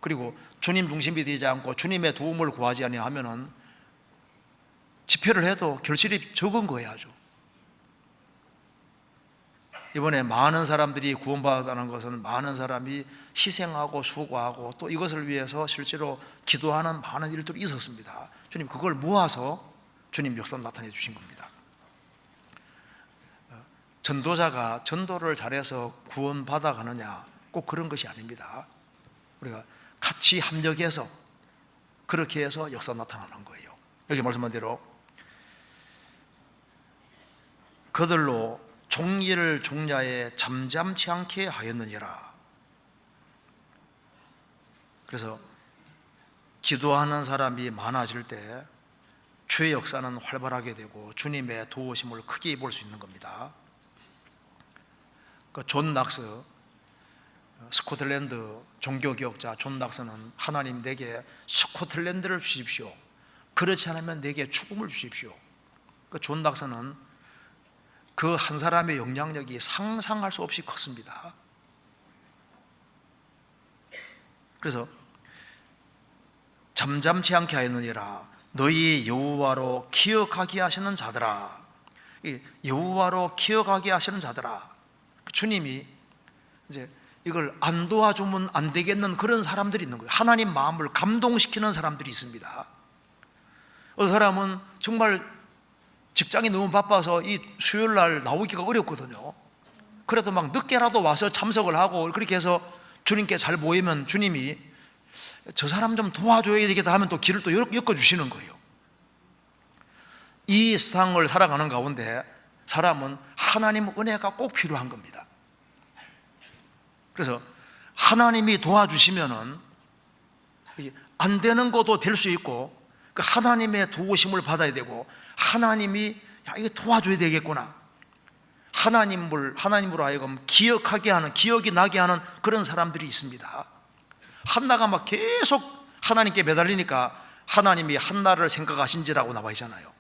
그리고 주님 중심이 되지 않고 주님의 도움을 구하지 아니하면은 집회를 해도 결실이 적은 거예요. 아주 이번에 많은 사람들이 구원받았다는 것은 많은 사람이 희생하고 수고하고 또 이것을 위해서 실제로 기도하는 많은 일들이 있었습니다. 주님 그걸 모아서 주님 역사를 나타내 주신 겁니다. 전도자가 전도를 잘해서 구원받아 가느냐, 꼭 그런 것이 아닙니다. 우리가 같이 합력해서 그렇게 해서 역사 나타나는 거예요. 여기 말씀한 대로 그들로 종리를 종야에 잠잠치 않게 하였느니라. 그래서 기도하는 사람이 많아질 때 주의 역사는 활발하게 되고 주님의 도우심을 크게 볼 수 있는 겁니다. 존 낙스, 스코틀랜드 종교개혁자 존 낙스는 하나님 내게 스코틀랜드를 주십시오, 그렇지 않으면 내게 죽음을 주십시오. 존 낙스는 그 한 사람의 영향력이 상상할 수 없이 컸습니다. 그래서 잠잠치 않게 하였느니라. 너희 여호와로 기억하게 하시는 자들아, 여호와로 기억하게 하시는 자들아. 주님이 이제 이걸 안 도와주면 안 되겠는 그런 사람들이 있는 거예요. 하나님 마음을 감동시키는 사람들이 있습니다. 어떤 사람은 정말 직장이 너무 바빠서 이 수요일 날 나오기가 어렵거든요. 그래도 막 늦게라도 와서 참석을 하고 그렇게 해서 주님께 잘 모이면 주님이 저 사람 좀 도와줘야 되겠다 하면 또 길을 또 엮어주시는 거예요. 이 세상을 살아가는 가운데 사람은 하나님 은혜가 꼭 필요한 겁니다. 그래서 하나님이 도와주시면은 안 되는 것도 될 수 있고, 그 하나님의 도우심을 받아야 되고, 하나님이 야 이거 도와줘야 되겠구나, 하나님으로 하여금 기억하게 하는, 기억이 나게 하는 그런 사람들이 있습니다. 한나가 막 계속 하나님께 매달리니까 하나님이 한나를 생각하신지라고 나와 있잖아요.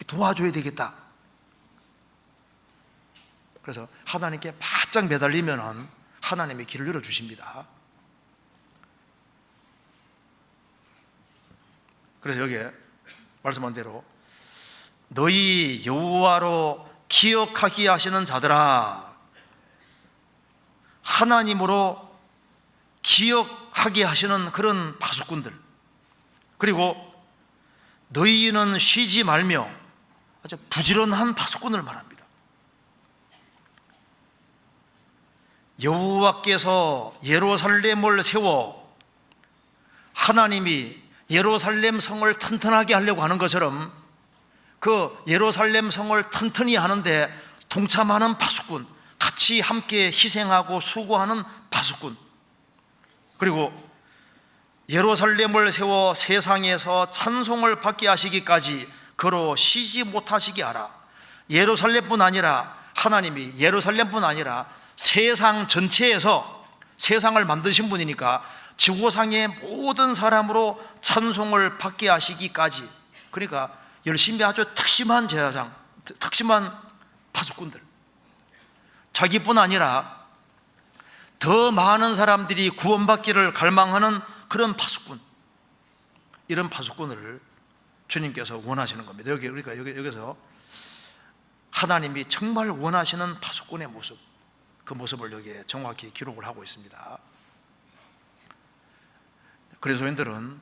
도와줘야 되겠다. 그래서 하나님께 바짝 매달리면은 하나님이 길을 열어주십니다. 그래서 여기에 말씀한 대로 너희 여호와로 기억하게 하시는 자들아, 하나님으로 기억하게 하시는 그런 파수꾼들, 그리고 너희는 쉬지 말며, 아주 부지런한 파수꾼을 말합니다. 여호와께서 예루살렘을 세워, 하나님이 예루살렘 성을 튼튼하게 하려고 하는 것처럼 그 예루살렘 성을 튼튼히 하는데 동참하는 파수꾼, 같이 함께 희생하고 수고하는 파수꾼, 그리고 예루살렘을 세워 세상에서 찬송을 받게 하시기까지 그로 쉬지 못하시게 하라. 예루살렘뿐 아니라, 하나님이 예루살렘뿐 아니라 세상 전체에서, 세상을 만드신 분이니까 지구상의 모든 사람으로 찬송을 받게 하시기까지, 그러니까 열심히 아주 특심한 제사장, 특심한 파수꾼들, 자기뿐 아니라 더 많은 사람들이 구원받기를 갈망하는 그런 파수꾼, 이런 파수꾼을 주님께서 원하시는 겁니다. 그러니까 여기서 하나님이 정말 원하시는 파수꾼의 모습, 그 모습을 여기에 정확히 기록을 하고 있습니다. 그리스도인들은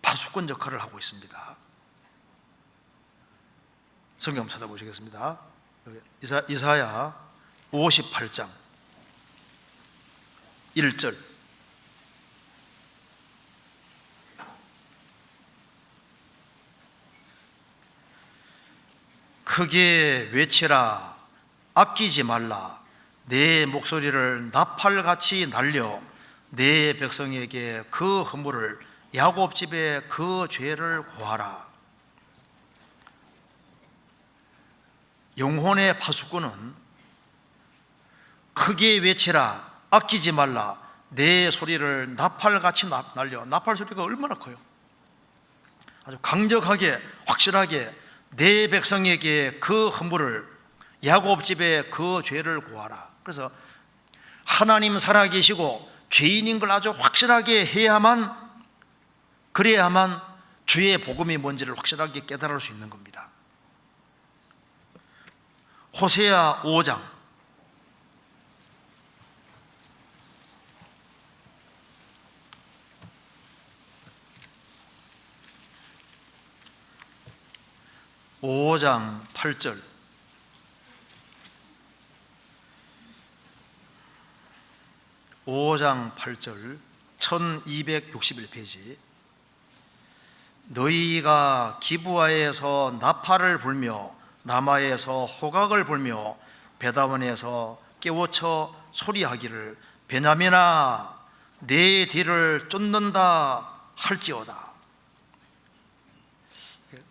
파수꾼 역할을 하고 있습니다. 성경 찾아보시겠습니다. 이사야 58장 1절. 크게 외치라, 아끼지 말라. 내 목소리를 나팔같이 날려 내 백성에게 그 허물을, 야곱 집에 그 죄를 고하라. 영혼의 파수꾼은 크게 외치라, 아끼지 말라, 내 소리를 나팔같이 날려. 나팔 소리가 얼마나 커요. 아주 강력하게, 확실하게 내 백성에게 그 허물을, 야곱 집에 그 죄를 고하라. 그래서 하나님 살아계시고 죄인인 걸 아주 확실하게 해야만, 그래야만 주의 복음이 뭔지를 확실하게 깨달을 수 있는 겁니다. 호세아 5장 8절. (5장 8절) 1261페이지. 너희가 기브아에서 나팔을 불며 라마에서 호각을 불며 베다원에서 깨우쳐 소리하기를 베냐민아 내 뒤를 쫓는다 할지어다.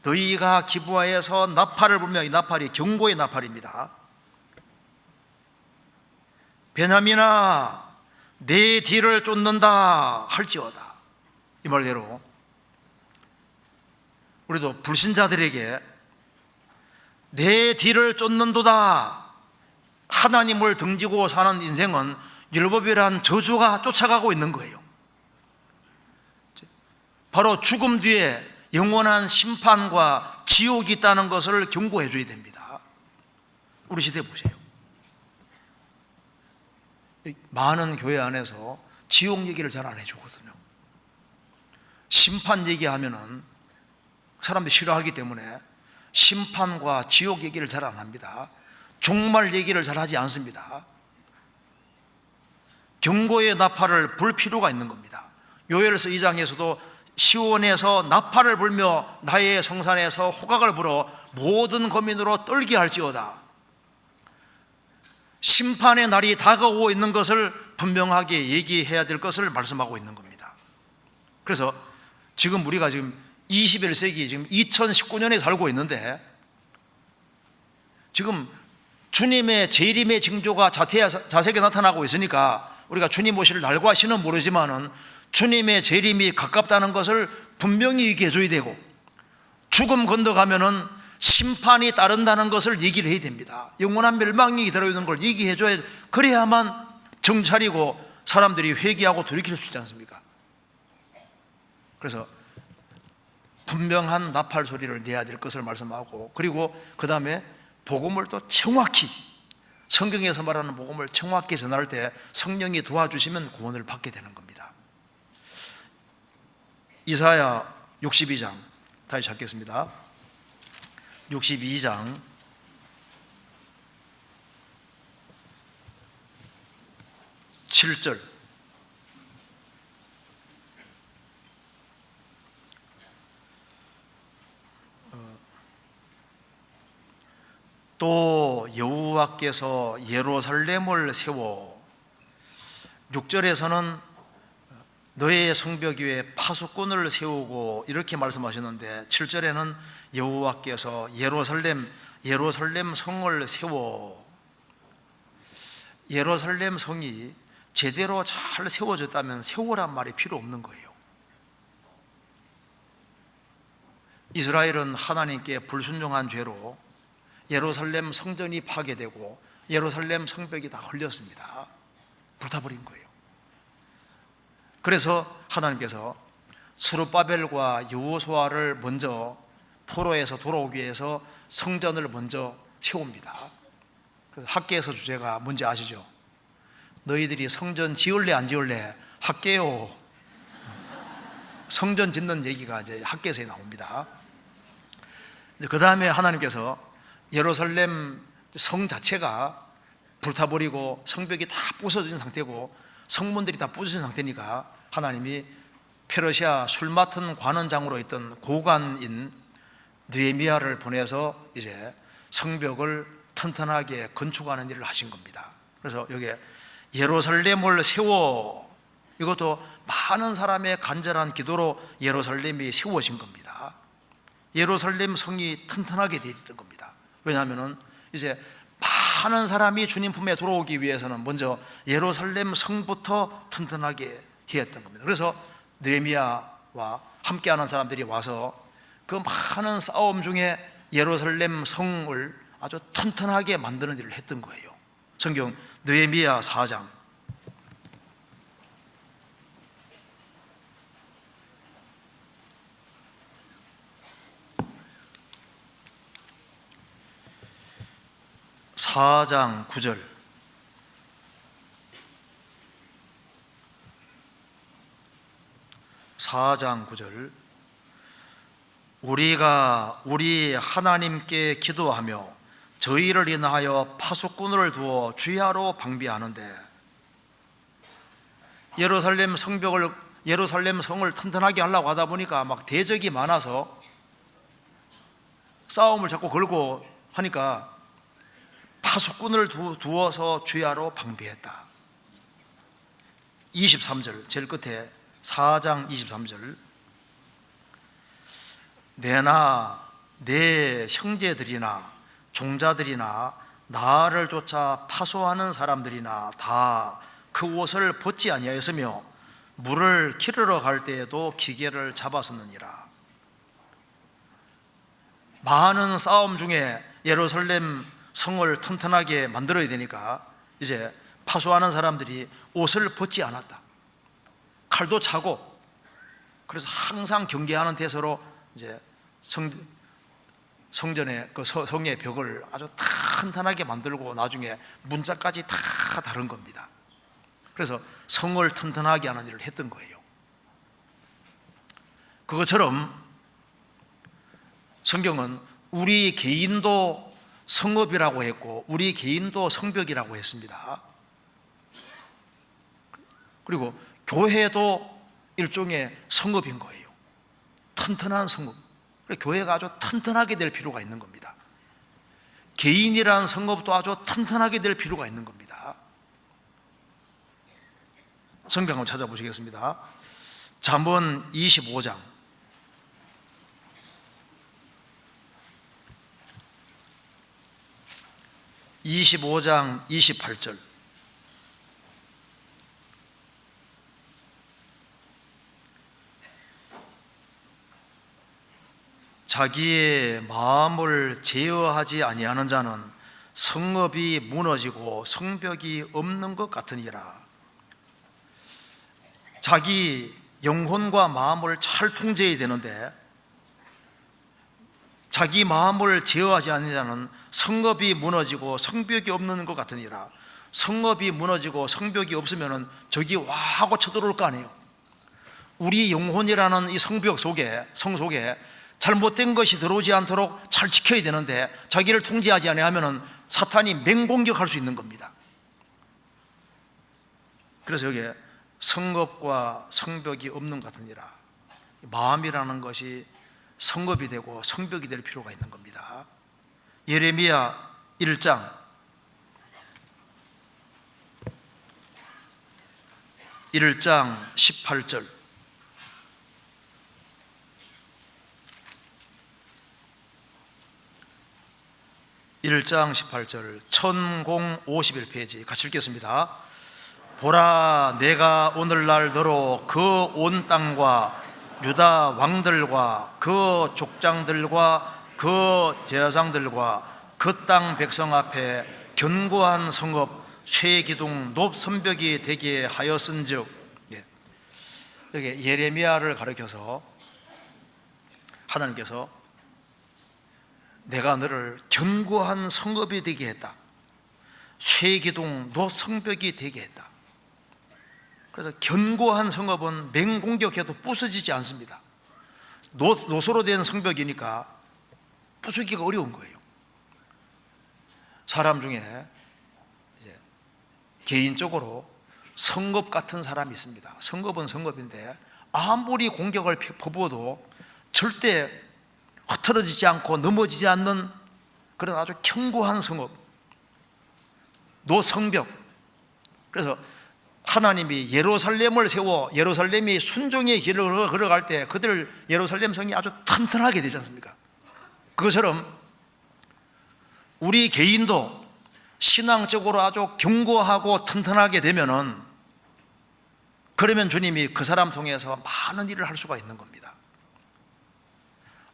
너희가 기브아에서 나팔을 불며, 이 나팔이 경고의 나팔입니다. 베냐민아 내 뒤를 쫓는다 할지어다. 이 말대로 우리도 불신자들에게 내 뒤를 쫓는도다, 하나님을 등지고 사는 인생은 율법이란 저주가 쫓아가고 있는 거예요. 바로 죽음 뒤에 영원한 심판과 지옥이 있다는 것을 경고해 줘야 됩니다. 우리 시대 보세요. 많은 교회 안에서 지옥 얘기를 잘 안 해주거든요. 심판 얘기하면은 사람들이 싫어하기 때문에 심판과 지옥 얘기를 잘 안 합니다. 종말 얘기를 잘 하지 않습니다. 경고의 나팔을 불 필요가 있는 겁니다. 요엘서 2장에서도 시온에서 나팔을 불며 나의 성산에서 호각을 불어 모든 거민으로 떨게 할지어다. 심판의 날이 다가오고 있는 것을 분명하게 얘기해야 될 것을 말씀하고 있는 겁니다. 그래서 지금 우리가 지금 21세기 지금 2019년에 살고 있는데, 지금 주님의 재림의 징조가 자세하게 나타나고 있으니까 우리가 주님 오실 날과 시는 모르지만은 주님의 재림이 가깝다는 것을 분명히 얘기해 줘야 되고, 죽음 건너가면은 심판이 따른다는 것을 얘기를 해야 됩니다. 영원한 멸망이 들어있는 걸 얘기해 줘야, 그래야만 정찰이고 사람들이 회개하고 돌이킬 수 있지 않습니까? 그래서 분명한 나팔 소리를 내야 될 것을 말씀하고, 그리고 그 다음에 복음을 또 정확히, 성경에서 말하는 복음을 정확히 전할 때 성령이 도와주시면 구원을 받게 되는 겁니다. 이사야 62장 다시 찾겠습니다. 62장 7절. 또 여호와께서 예루살렘을 세워, 6절에서는 너의 성벽 위에 파수꾼을 세우고 이렇게 말씀하셨는데, 7절에는 여호와께서 예루살렘 성을 세워, 예루살렘 성이 제대로 잘 세워졌다면 세우란 말이 필요 없는 거예요. 이스라엘은 하나님께 불순종한 죄로 예루살렘 성전이 파괴되고 예루살렘 성벽이 다 헐렸습니다. 불타버린 거예요. 그래서 하나님께서 스룹바벨과 여호수아를 먼저 포로에서 돌아오기 위해서 성전을 먼저 세웁니다. 그래서 학개에서 주제가 뭔지 아시죠? 너희들이 성전 지을래 안 지을래? 학개요. 성전 짓는 얘기가 이제 학개에서 나옵니다. 그 다음에 하나님께서 예루살렘 성 자체가 불타버리고 성벽이 다 부서진 상태고 성문들이 다 부서진 상태니까 하나님이 페르시아 술 맡은 관원장으로 있던 고관인 느헤미야를 보내서 이제 성벽을 튼튼하게 건축하는 일을 하신 겁니다. 그래서 여기에 예루살렘을 세워, 이것도 많은 사람의 간절한 기도로 예루살렘이 세워진 겁니다. 예루살렘 성이 튼튼하게 되어 있던 겁니다. 왜냐하면 이제 많은 사람이 주님 품에 들어오기 위해서는 먼저 예루살렘 성부터 튼튼하게 해야 했던 겁니다. 그래서 느헤미야와 함께하는 사람들이 와서 그 많은 싸움 중에 예루살렘 성을 아주 튼튼하게 만드는 일을 했던 거예요. 성경 느헤미야 4장 4장 9절. 우리가 우리 하나님께 기도하며 저희를 인하여 파수꾼을 두어 주야로 방비하는데, 예루살렘 성을 튼튼하게 하려고 하다 보니까 막 대적이 많아서 싸움을 자꾸 걸고 하니까 파수꾼을 두어서 주야로 방비했다. 23절 제일 끝에 4장 23절. 내나 내 형제들이나 종자들이나 나를 쫓아 파수하는 사람들이나 다 그 옷을 벗지 아니하였으며 물을 기르러 갈 때에도 기계를 잡았었느니라. 많은 싸움 중에 예루살렘 성을 튼튼하게 만들어야 되니까 이제 파수하는 사람들이 옷을 벗지 않았다. 칼도 차고, 그래서 항상 경계하는 태세로 이제 성전의 그 성의 벽을 아주 탄탄하게 만들고 나중에 문짝까지 다 다른 겁니다. 그래서 성을 튼튼하게 하는 일을 했던 거예요. 그것처럼 성경은 우리 개인도 성읍이라고 했고 우리 개인도 성벽이라고 했습니다. 그리고 교회도 일종의 성읍인 거예요. 튼튼한 성읍. 교회가 아주 튼튼하게 될 필요가 있는 겁니다. 개인이라는 성읍도 아주 튼튼하게 될 필요가 있는 겁니다. 성경 한번 찾아보시겠습니다. 잠언 25장 28절. 자기의 마음을 제어하지 아니하는 자는 성읍이 무너지고 성벽이 없는 것 같으니라. 자기 영혼과 마음을 잘 통제해야 되는데 자기 마음을 제어하지 않는 자는 성읍이 무너지고 성벽이 없는 것 같으니라. 성읍이 무너지고 성벽이 없으면 저기 와 하고 쳐들어올 거 아니에요. 우리 영혼이라는 이 성벽 속에, 성 속에 잘못된 것이 들어오지 않도록 잘 지켜야 되는데 자기를 통제하지 아니하면 사탄이 맹공격할 수 있는 겁니다. 그래서 여기에 성읍과 성벽이 없는 것 같으니라. 마음이라는 것이 성읍이 되고 성벽이 될 필요가 있는 겁니다. 예레미야 1장 18절. 1장 18절 1051페이지 같이 읽겠습니다. 보라, 내가 오늘날 너로 그 온 땅과 유다 왕들과 그 족장들과 그 제사장들과 그 땅 백성 앞에 견고한 성읍 쇠기둥 높선벽이 되게 하였은즉. 여기 예레미야를 가리켜서 하나님께서 내가 너를 견고한 성읍이 되게 했다. 쇠기둥 노성벽이 되게 했다. 그래서 견고한 성읍은 맹공격해도 부서지지 않습니다. 노소로 된 성벽이니까 부수기가 어려운 거예요. 사람 중에 이제 개인적으로 성읍 같은 사람이 있습니다. 성읍은 성읍인데 아무리 공격을 퍼부어도 절대 흐트러지지 않고 넘어지지 않는 그런 아주 견고한 성읍, 노성벽. 그래서 하나님이 예루살렘을 세워 예루살렘이 순종의 길을 걸어갈 때 그들 예루살렘 성이 아주 튼튼하게 되지 않습니까? 그것처럼 우리 개인도 신앙적으로 아주 견고하고 튼튼하게 되면은 그러면 주님이 그 사람 통해서 많은 일을 할 수가 있는 겁니다.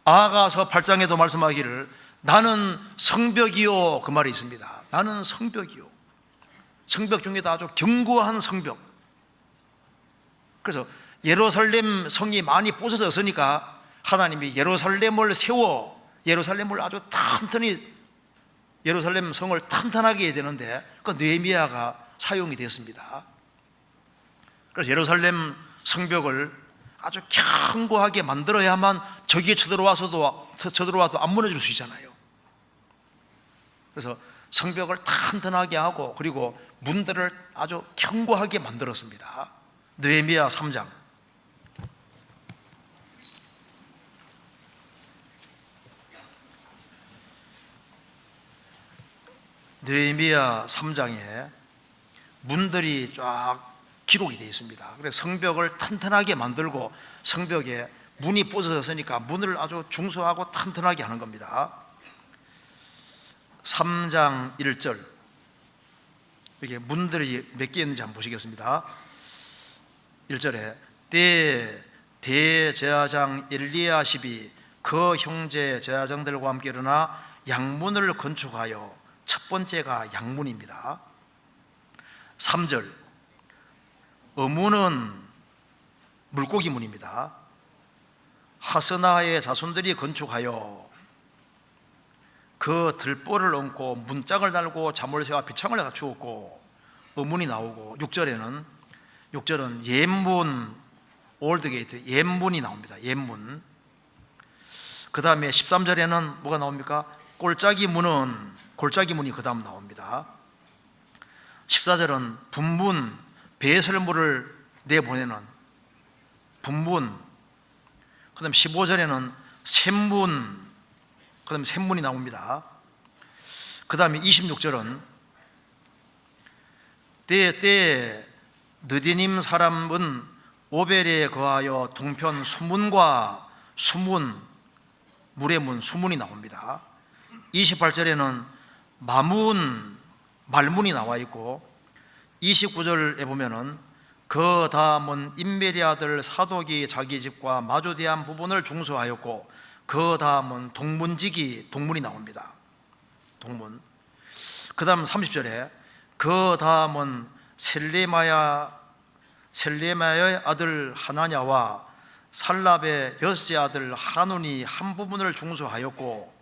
아가서 8장에도 말씀하기를 나는 성벽이요, 그 말이 있습니다. 나는 성벽이요. 성벽 중에도 아주 견고한 성벽. 그래서 예루살렘 성이 많이 부서졌으니까 하나님이 예루살렘을 세워 예루살렘을 아주 튼튼히 예루살렘 성을 튼튼하게 해야 되는데 그 느헤미야가 사용이 되었습니다. 그래서 예루살렘 성벽을 아주 견고하게 만들어야만 적이 쳐들어와도 안 무너질 수 있잖아요. 그래서 성벽을 튼튼하게 하고 그리고 문들을 아주 견고하게 만들었습니다. 느헤미야 3장 느헤미야 3장에 문들이 쫙 기록이 되어 있습니다. 그래서 성벽을 튼튼하게 만들고 성벽에 문이 부서졌으니까 문을 아주 중수하고 튼튼하게 하는 겁니다. 3장 1절 이게 문들이 몇 개 있는지 한번 보시겠습니다. 1절에 대제사장 엘리야십이 그 형제 제사장들과 함께 일어나 양문을 건축하여 첫 번째가 양문입니다. 3절 어문은 물고기 문입니다. 하스나의 자손들이 건축하여 그 들보를 얹고 문짝을 달고 자물쇠와 비창을 갖추었고 어문이 나오고 6절은 옛문 올드게이트 옛문이 나옵니다. 옛문. 그 다음에 13절에는 뭐가 나옵니까? 골짜기 문이 그 다음 나옵니다. 14절은 분문, 배설물을 내보내는 분문. 그 다음 15절에는 샘문, 그 다음에 샘문이 나옵니다. 그 다음에 26절은 때에 느디님 사람은 오벨에 거하여 동편 수문과 수문, 물의 문, 수문이 나옵니다. 28절에는 마문, 말문이 나와 있고 29절에 보면은 그 다음은 임메리 아들 사독이 자기 집과 마주대한 부분을 중수하였고 그 다음은 동문이 나옵니다. 동문. 그 다음 30절에 그 다음은 셀레마야의 아들 하나냐와 살랍의 여섯째 아들 하눈이 한 부분을 중수하였고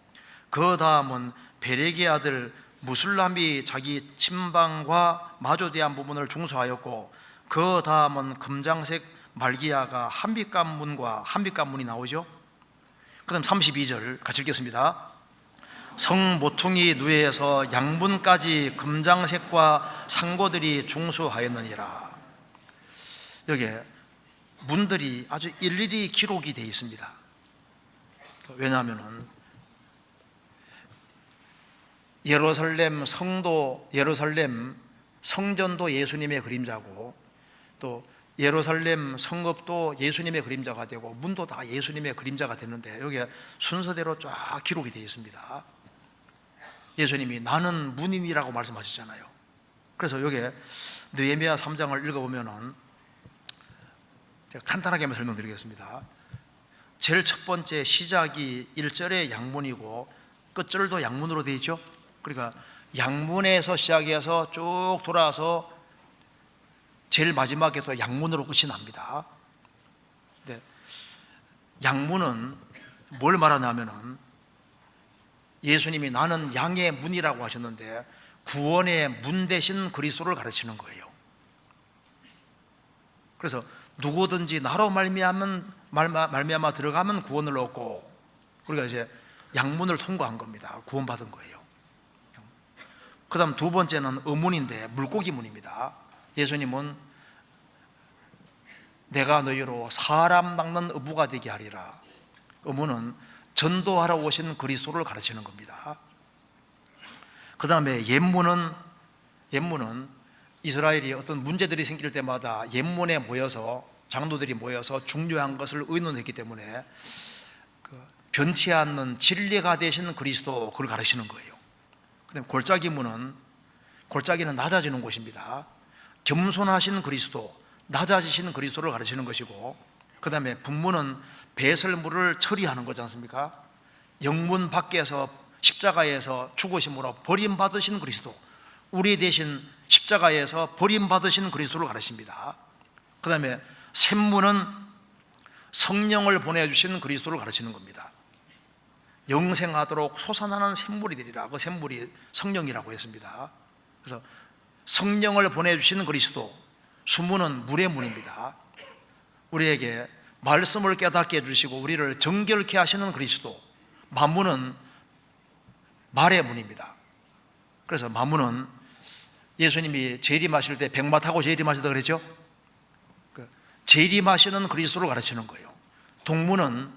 그 다음은 베렉의 아들 무술람이 자기 침방과 마주대한 부분을 중수하였고 그 다음은 금장색 말기야가 한빛관문이 나오죠. 그 다음 32절 같이 읽겠습니다. 성 모퉁이 누에에서 양문까지 금장색과 상고들이 중수하였느니라. 여기에 문들이 아주 일일이 기록이 되어 있습니다. 왜냐하면 예루살렘 성전도 예수님의 그림자고 또 예루살렘 성읍도 예수님의 그림자가 되고 문도 다 예수님의 그림자가 되는데 여기에 순서대로 쫙 기록이 되어 있습니다. 예수님이 나는 문이라고 말씀하셨잖아요. 그래서 여기에 느헤미야 3장을 읽어보면은 제가 간단하게 한번 설명드리겠습니다. 제일 첫 번째 시작이 1절에 양문이고 끝절도 양문으로 되어 있죠. 그러니까 양문에서 시작해서 쭉 돌아서 제일 마지막에 또 양문으로 끝이 납니다. 근데 양문은 뭘 말하냐면은 예수님이 나는 양의 문이라고 하셨는데 구원의 문 대신 그리스도를 가르치는 거예요. 그래서 누구든지 나로 말미암아 들어가면 구원을 얻고 우리가 이제 양문을 통과한 겁니다. 구원받은 거예요. 그 다음 두 번째는 의문인데 물고기 문입니다. 예수님은 내가 너희로 사람 낚는 어부가 되게 하리라. 의문은 전도하러 오신 그리스도를 가르치는 겁니다. 그 다음에 옛문은 이스라엘이 어떤 문제들이 생길 때마다 옛문에 모여서 장로들이 모여서 중요한 것을 의논했기 때문에 변치 않는 진리가 되신 그리스도, 그걸 가르치는 거예요. 그다음에 골짜기는 낮아지는 곳입니다. 겸손하신 그리스도, 낮아지신 그리스도를 가르치는 것이고, 그 다음에 분문은 배설물을 처리하는 거지 않습니까? 영문 밖에서 십자가에서 죽으심으로 버림받으신 그리스도, 우리 대신 십자가에서 버림받으신 그리스도를 가르칩니다. 그 다음에 샘문은 성령을 보내주신 그리스도를 가르치는 겁니다. 영생하도록 솟아나는 샘물이 되리라. 그 샘물이 성령이라고 했습니다. 그래서 성령을 보내주시는 그리스도, 수문은 물의 문입니다. 우리에게 말씀을 깨닫게 해주시고 우리를 정결케 하시는 그리스도, 만문은 말의 문입니다. 그래서 만문은 예수님이 재림하실 때 백마 타고 재림하시다 그랬죠. 재림하시는 그리스도를 가르치는 거예요. 동문은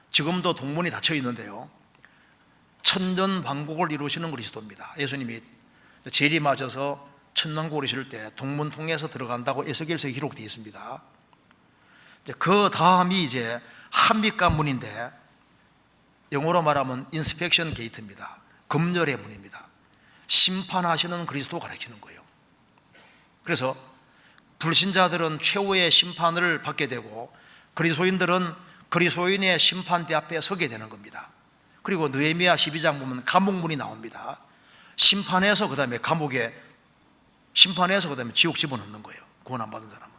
지금도 동문이 닫혀 있는데요, 천년왕국을 이루시는 그리스도입니다. 예수님이 재림하셔서 천년왕국을 이루실 때 동문 통해서 들어간다고 에스겔서에 기록되어 있습니다. 그 다음이 이제 한빛관문인데 영어로 말하면 인스펙션 게이트입니다. 검열의 문입니다. 심판하시는 그리스도 가르치는 거예요. 그래서 불신자들은 최후의 심판을 받게 되고 그리스도인들은 그리스도인의 심판대 앞에 서게 되는 겁니다. 그리고 느헤미야 12장 보면 감옥문이 나옵니다. 심판해서 그 다음에 지옥 집어넣는 거예요. 구원 안 받은 사람은.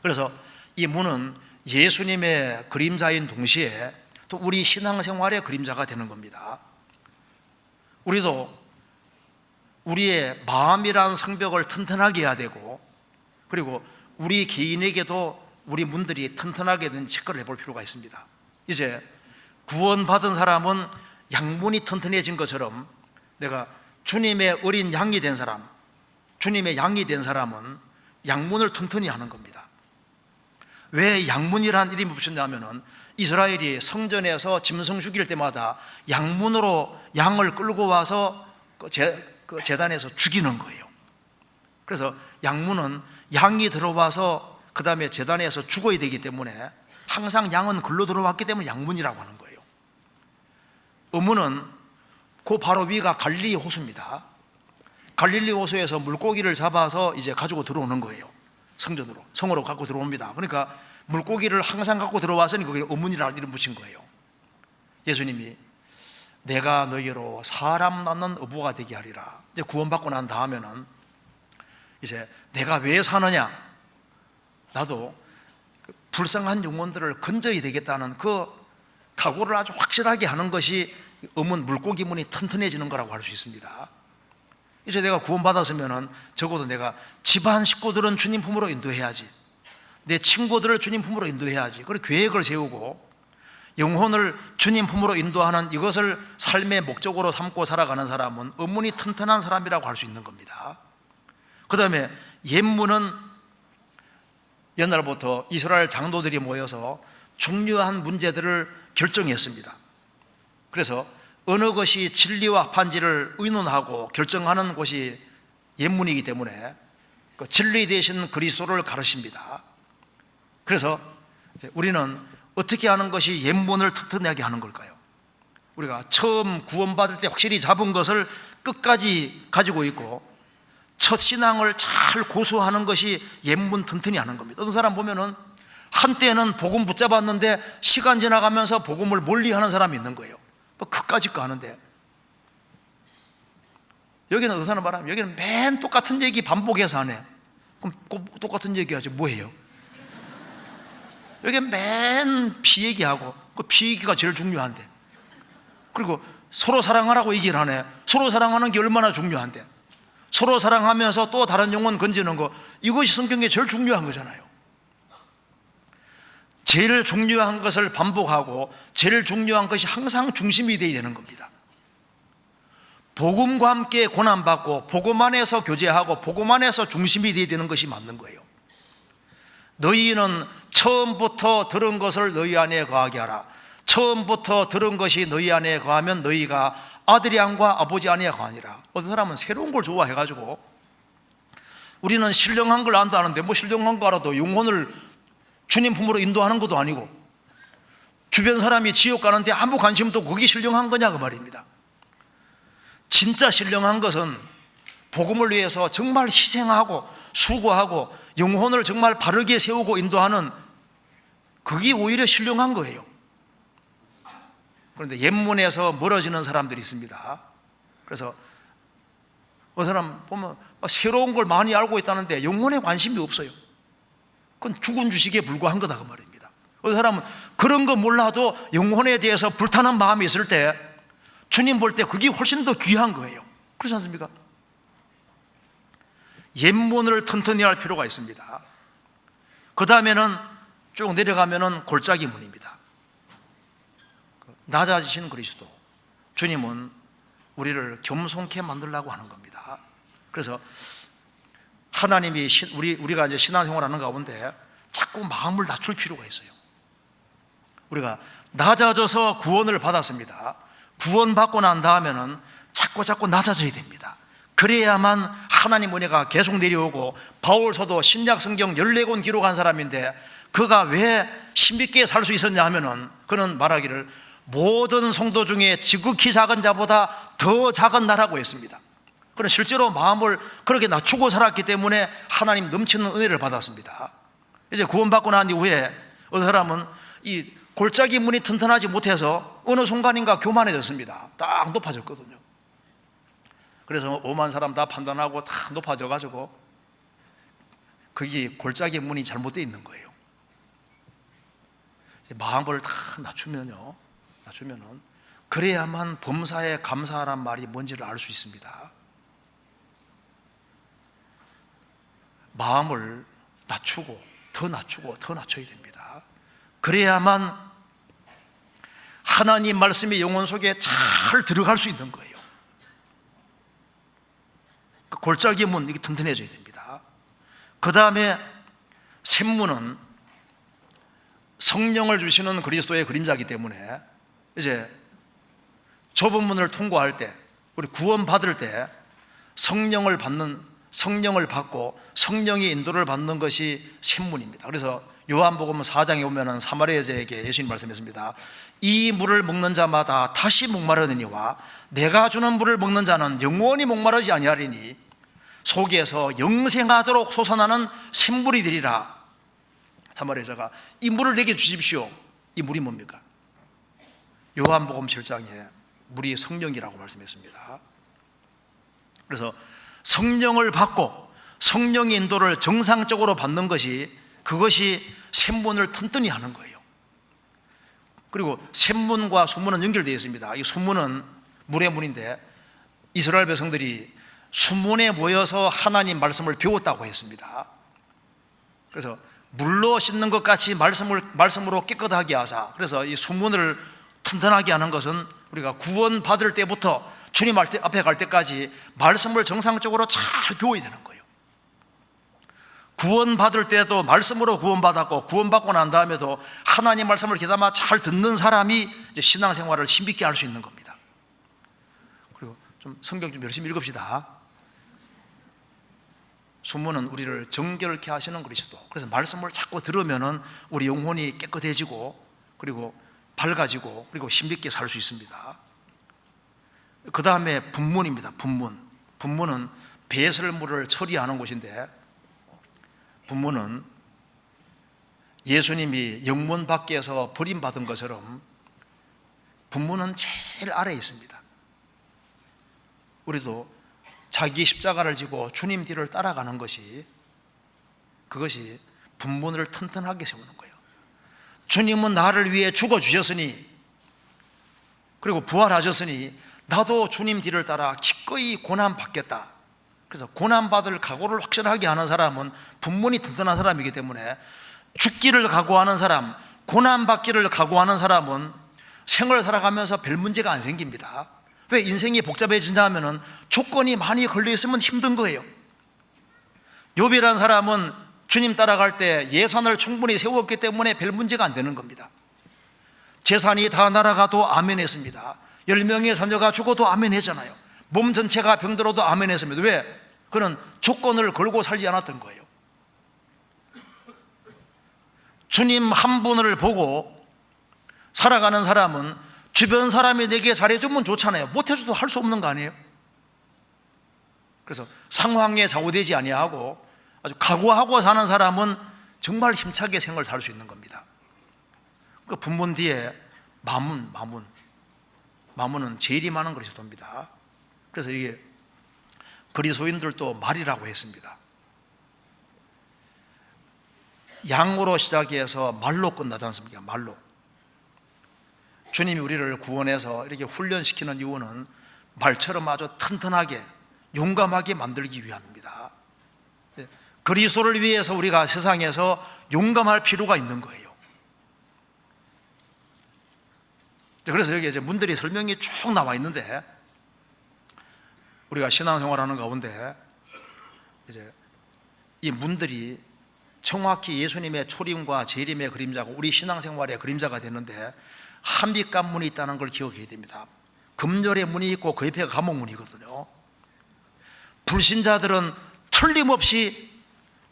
그래서 이 문은 예수님의 그림자인 동시에 또 우리 신앙생활의 그림자가 되는 겁니다. 우리도 우리의 마음이라는 성벽을 튼튼하게 해야 되고, 그리고 우리 개인에게도 우리 문들이 튼튼하게 된 체크를 해볼 필요가 있습니다. 이제 구원받은 사람은 양문이 튼튼해진 것처럼 내가 주님의 어린 양이 된 사람, 주님의 양이 된 사람은 양문을 튼튼히 하는 겁니다. 왜 양문이라는 이름이 붙였냐면은 이스라엘이 성전에서 짐승 죽일 때마다 양문으로 양을 끌고 와서 제단에서 죽이는 거예요. 그래서 양문은 양이 들어와서 그 다음에 제단에서 죽어야 되기 때문에 항상 양은 글로 들어왔기 때문에 양문이라고 하는 거예요. 어문은 그 바로 위가 갈릴리 호수입니다. 갈릴리 호수에서 물고기를 잡아서 이제 가지고 들어오는 거예요. 성전으로, 성으로 갖고 들어옵니다. 그러니까 물고기를 항상 갖고 들어와서는 거기에 어문이라는 이름 붙인 거예요. 예수님이 내가 너희로 사람 낳는 어부가 되게 하리라. 이제 구원받고 난 다음에는 이제 내가 왜 사느냐, 나도 불쌍한 영혼들을 건져야 되겠다는 그 각오를 아주 확실하게 하는 것이 어문, 물고기 문이 튼튼해지는 거라고 할 수 있습니다. 이제 내가 구원받았으면은 적어도 내가 집안 식구들은 주님 품으로 인도해야지, 내 친구들을 주님 품으로 인도해야지, 그리고 계획을 세우고 영혼을 주님 품으로 인도하는 이것을 삶의 목적으로 삼고 살아가는 사람은 어문이 튼튼한 사람이라고 할 수 있는 겁니다. 그 다음에 옛문은 옛날부터 이스라엘 장로들이 모여서 중요한 문제들을 결정했습니다. 그래서 어느 것이 진리와 합한지를 의논하고 결정하는 곳이 옛문이기 때문에 그 진리 대신 그리스도를 가르칩니다. 그래서 우리는 어떻게 하는 것이 옛문을 튼튼하게 하는 걸까요? 우리가 처음 구원받을 때 확실히 잡은 것을 끝까지 가지고 있고 첫 신앙을 잘 고수하는 것이 옛문 튼튼히 하는 겁니다. 어떤 사람 보면은 한때는 복음 붙잡았는데 시간 지나가면서 복음을 멀리하는 사람이 있는 거예요. 그까짓 거 하는데, 여기는 어떤 사람 말하면 여기는 맨 똑같은 얘기 반복해서 하네. 그럼 똑같은 얘기 하지 뭐해요? 여기 맨 피 얘기하고, 그 피 얘기가 제일 중요한데, 그리고 서로 사랑하라고 얘기를 하네. 서로 사랑하는 게 얼마나 중요한데, 서로 사랑하면서 또 다른 영혼 건지는 거, 이것이 성경에 제일 중요한 거잖아요. 제일 중요한 것을 반복하고 제일 중요한 것이 항상 중심이 되어야 되는 겁니다. 복음과 함께 고난받고 복음 안에서 교제하고 복음 안에서 중심이 되어야 되는 것이 맞는 거예요. 너희는 처음부터 들은 것을 너희 안에 거하게 하라. 처음부터 들은 것이 너희 안에 거하면 너희가 아들이 안과 아버지 안에 거하니라. 어떤 사람은 새로운 걸 좋아해가지고 우리는 신령한 걸 안도 아는데 뭐 신령한 거 알아도 영혼을 주님 품으로 인도하는 것도 아니고 주변 사람이 지옥 가는데 아무 관심도 그게 신령한 거냐 그 말입니다. 진짜 신령한 것은 복음을 위해서 정말 희생하고 수고하고 영혼을 정말 바르게 세우고 인도하는, 그게 오히려 신령한 거예요. 그런데 옛문에서 멀어지는 사람들이 있습니다. 그래서 어떤 사람 보면 새로운 걸 많이 알고 있다는데 영혼에 관심이 없어요. 그건 죽은 주식에 불과한 거다 그 말입니다. 어떤 사람은 그런 거 몰라도 영혼에 대해서 불타는 마음이 있을 때 주님 볼 때 그게 훨씬 더 귀한 거예요. 그렇지 않습니까? 옛문을 튼튼히 할 필요가 있습니다. 그 다음에는 쭉 내려가면은 골짜기 문입니다. 낮아지신 그리스도, 주님은 우리를 겸손케 만들려고 하는 겁니다. 그래서 하나님이 우리가 이제 신앙생활하는 가운데 자꾸 마음을 낮출 필요가 있어요. 우리가 낮아져서 구원을 받았습니다. 구원받고 난 다음에는 자꾸 낮아져야 됩니다. 그래야만 하나님 은혜가 계속 내려오고, 바울 사도 신약 성경 14권 기록한 사람인데 그가 왜 신비있게 살 수 있었냐 하면은 그는 말하기를 모든 성도 중에 지극히 작은 자보다 더 작은 나라고 했습니다. 그런 실제로 마음을 그렇게 낮추고 살았기 때문에 하나님 넘치는 은혜를 받았습니다. 이제 구원받고 난 이후에 어떤 사람은 이 골짜기 문이 튼튼하지 못해서 어느 순간인가 교만해졌습니다. 딱 높아졌거든요. 그래서 오만 사람 다 판단하고 다 높아져가지고 그게 골짜기 문이 잘못되어 있는 거예요. 마음을 다 낮추면은 그래야만 범사에 감사하란 말이 뭔지를 알 수 있습니다. 마음을 낮추고 더 낮춰야 됩니다. 그래야만 하나님 말씀이 영혼 속에 잘 들어갈 수 있는 거예요. 그 골짜기 문, 이게 튼튼해져야 됩니다. 그 다음에 샘문은 성령을 주시는 그리스도의 그림자이기 때문에 이제 좁은 문을 통과할 때, 우리 구원 받을 때 성령을 받고 성령의 인도를 받는 것이 샘문입니다. 그래서 요한복음 4장에 보면은 사마리아 여자에게 예수님 말씀했습니다. 이 물을 먹는 자마다 다시 목마르느니와 내가 주는 물을 먹는 자는 영원히 목마르지 아니하리니 속에서 영생하도록 솟아나는 샘물이 되리라. 사마리아 여자가 이 물을 내게 주십시오. 이 물이 뭡니까? 요한복음 7장에 물이 성령이라고 말씀했습니다. 그래서 성령을 받고 성령의 인도를 정상적으로 받는 것이, 그것이 샘문을 튼튼히 하는 거예요. 그리고 샘문과 수문은 연결되어 있습니다. 이 수문은 물의 문인데 이스라엘 백성들이 수문에 모여서 하나님 말씀을 배웠다고 했습니다. 그래서 물로 씻는 것 같이 말씀으로 깨끗하게 하사, 그래서 이 수문을 튼튼하게 하는 것은 우리가 구원 받을 때부터 주님 앞에 갈 때까지 말씀을 정상적으로 잘 배워야 되는 거예요. 구원 받을 때도 말씀으로 구원받았고, 구원받고 난 다음에도 하나님 말씀을 귀담아 잘 듣는 사람이 이제 신앙생활을 힘있게 할 수 있는 겁니다. 그리고 좀 성경 좀 열심히 읽읍시다. 수문은 우리를 정결케 하시는 그리스도. 그래서 말씀을 자꾸 들으면은 우리 영혼이 깨끗해지고, 그리고 밝아지고, 그리고 힘있게 살 수 있습니다. 그 다음에 분문입니다. 분문은 배설물을 처리하는 곳인데, 분문은 예수님이 영문 밖에서 버림받은 것처럼 분문은 제일 아래에 있습니다. 우리도 자기 십자가를 지고 주님 뒤를 따라가는 것이, 그것이 분문을 튼튼하게 세우는 거예요. 주님은 나를 위해 죽어주셨으니, 그리고 부활하셨으니 나도 주님 뒤를 따라 기꺼이 고난받겠다. 그래서 고난받을 각오를 확실하게 하는 사람은 분문이 튼튼한 사람이기 때문에, 죽기를 각오하는 사람, 고난받기를 각오하는 사람은 생을 살아가면서 별 문제가 안 생깁니다. 왜 인생이 복잡해진다 하면은 조건이 많이 걸려있으면 힘든 거예요. 욥이라는 사람은 주님 따라갈 때 예산을 충분히 세웠기 때문에 별 문제가 안 되는 겁니다. 재산이 다 날아가도 아멘 했습니다. 10명의 자녀가 죽어도 아멘 했잖아요. 몸 전체가 병들어도 아멘 했습니다. 왜? 그는 조건을 걸고 살지 않았던 거예요. 주님 한 분을 보고 살아가는 사람은 주변 사람이 내게 잘해주면 좋잖아요. 못해줘도 할 수 없는 거 아니에요? 그래서 상황에 좌우되지 아니하고 아주 각오하고 사는 사람은 정말 힘차게 생을 살 수 있는 겁니다. 그 분문 뒤에 마문은 제일이 많은 그리스도입니다. 그래서 이게 그리스도인들도 말이라고 했습니다. 양으로 시작해서 말로 끝나지 않습니까? 말로. 주님이 우리를 구원해서 이렇게 훈련시키는 이유는 말처럼 아주 튼튼하게 용감하게 만들기 위함입니다. 그리스도를 위해서 우리가 세상에서 용감할 필요가 있는 거예요. 그래서 여기 이제 문들이 설명이 쭉 나와 있는데, 우리가 신앙생활하는 가운데 이제 이 문들이 정확히 예수님의 초림과 재림의 그림자고 우리 신앙생활의 그림자가 되는데, 한빛간문이 있다는 걸 기억해야 됩니다. 금절의 문이 있고 그 옆에가 감옥문이거든요. 불신자들은 틀림없이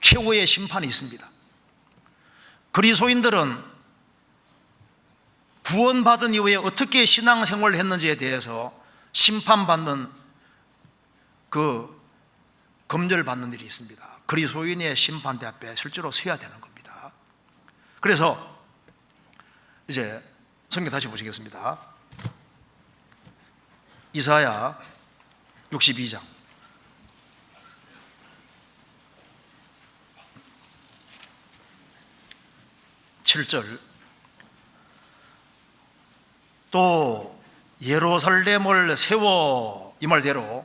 최후의 심판이 있습니다. 그리스도인들은 구원받은 이후에 어떻게 신앙생활을 했는지에 대해서 심판받는, 그 검열받는 일이 있습니다. 그리스도인의 심판대 앞에 실제로 서야 되는 겁니다. 그래서 이제 성경 다시 보시겠습니다. 이사야 62장 7절, 또 예루살렘을 세워, 이 말대로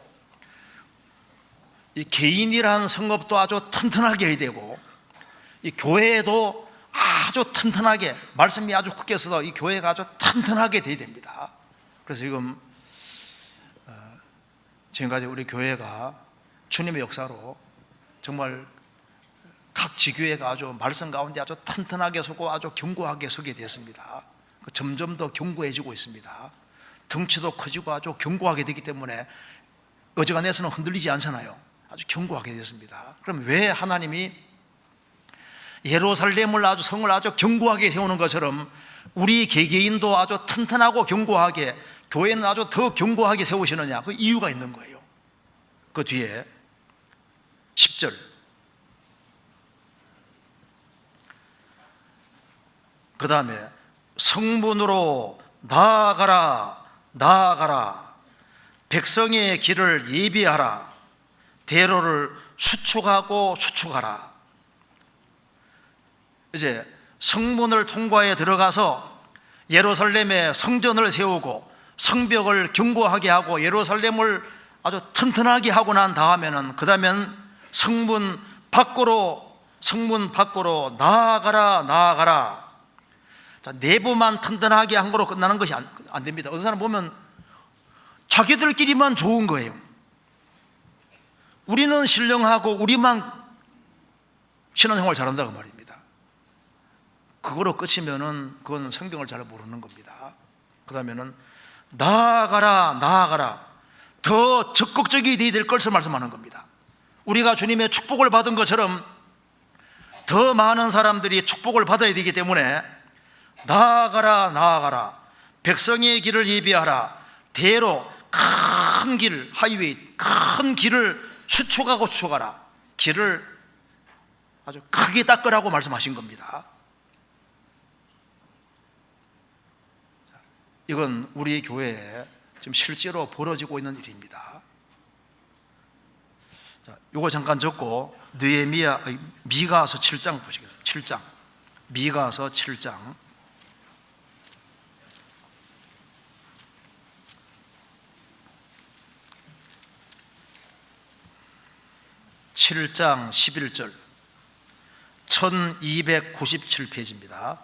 이 개인이라는 성읍도 아주 튼튼하게 해야 되고, 이 교회도 아주 튼튼하게, 말씀이 아주 굳게 써서 이 교회가 아주 튼튼하게 돼야 됩니다. 그래서 지금까지 우리 교회가 주님의 역사로 정말 각 지교회가 아주 말씀 가운데 아주 튼튼하게 서고 아주 견고하게 서게 됐습니다. 점점 더 견고해지고 있습니다. 덩치도 커지고 아주 견고하게 되기 때문에 어지간해서는 흔들리지 않잖아요. 아주 견고하게 됐습니다. 그럼 왜 하나님이 예루살렘을 아주 성을 아주 견고하게 세우는 것처럼 우리 개개인도 아주 튼튼하고 견고하게, 교회는 아주 더 견고하게 세우시느냐? 그 이유가 있는 거예요. 그 뒤에 10절, 그 다음에 성문으로 나아가라, 나아가라, 백성의 길을 예비하라, 대로를 수축하고 수축하라. 이제 성문을 통과해 들어가서 예루살렘에 성전을 세우고 성벽을 견고하게 하고 예루살렘을 아주 튼튼하게 하고 난 다음에는, 그 다음엔 성문 밖으로 나아가라, 나아가라. 자, 내부만 튼튼하게 한 거로 끝나는 것이 안 됩니다. 어떤 사람 보면 자기들끼리만 좋은 거예요. 우리는 신령하고 우리만 신앙생활 잘한다고 말입니다. 그거로 끝이면은 그건 성경을 잘 모르는 겁니다. 그 다음에는 나아가라, 나아가라. 더 적극적이 돼야 될 것을 말씀하는 겁니다. 우리가 주님의 축복을 받은 것처럼 더 많은 사람들이 축복을 받아야 되기 때문에 나아가라, 나아가라. 백성의 길을 예비하라. 대로 큰 길, 하이웨이, 큰 길을 수축하고 수축하라. 길을 아주 크게 닦으라고 말씀하신 겁니다. 이건 우리 교회에 지금 실제로 벌어지고 있는 일입니다. 자, 이거 잠깐 적고 미가서 7장 보시겠어요? 7장, 미가서 7장 7장 11절, 1297페이지입니다.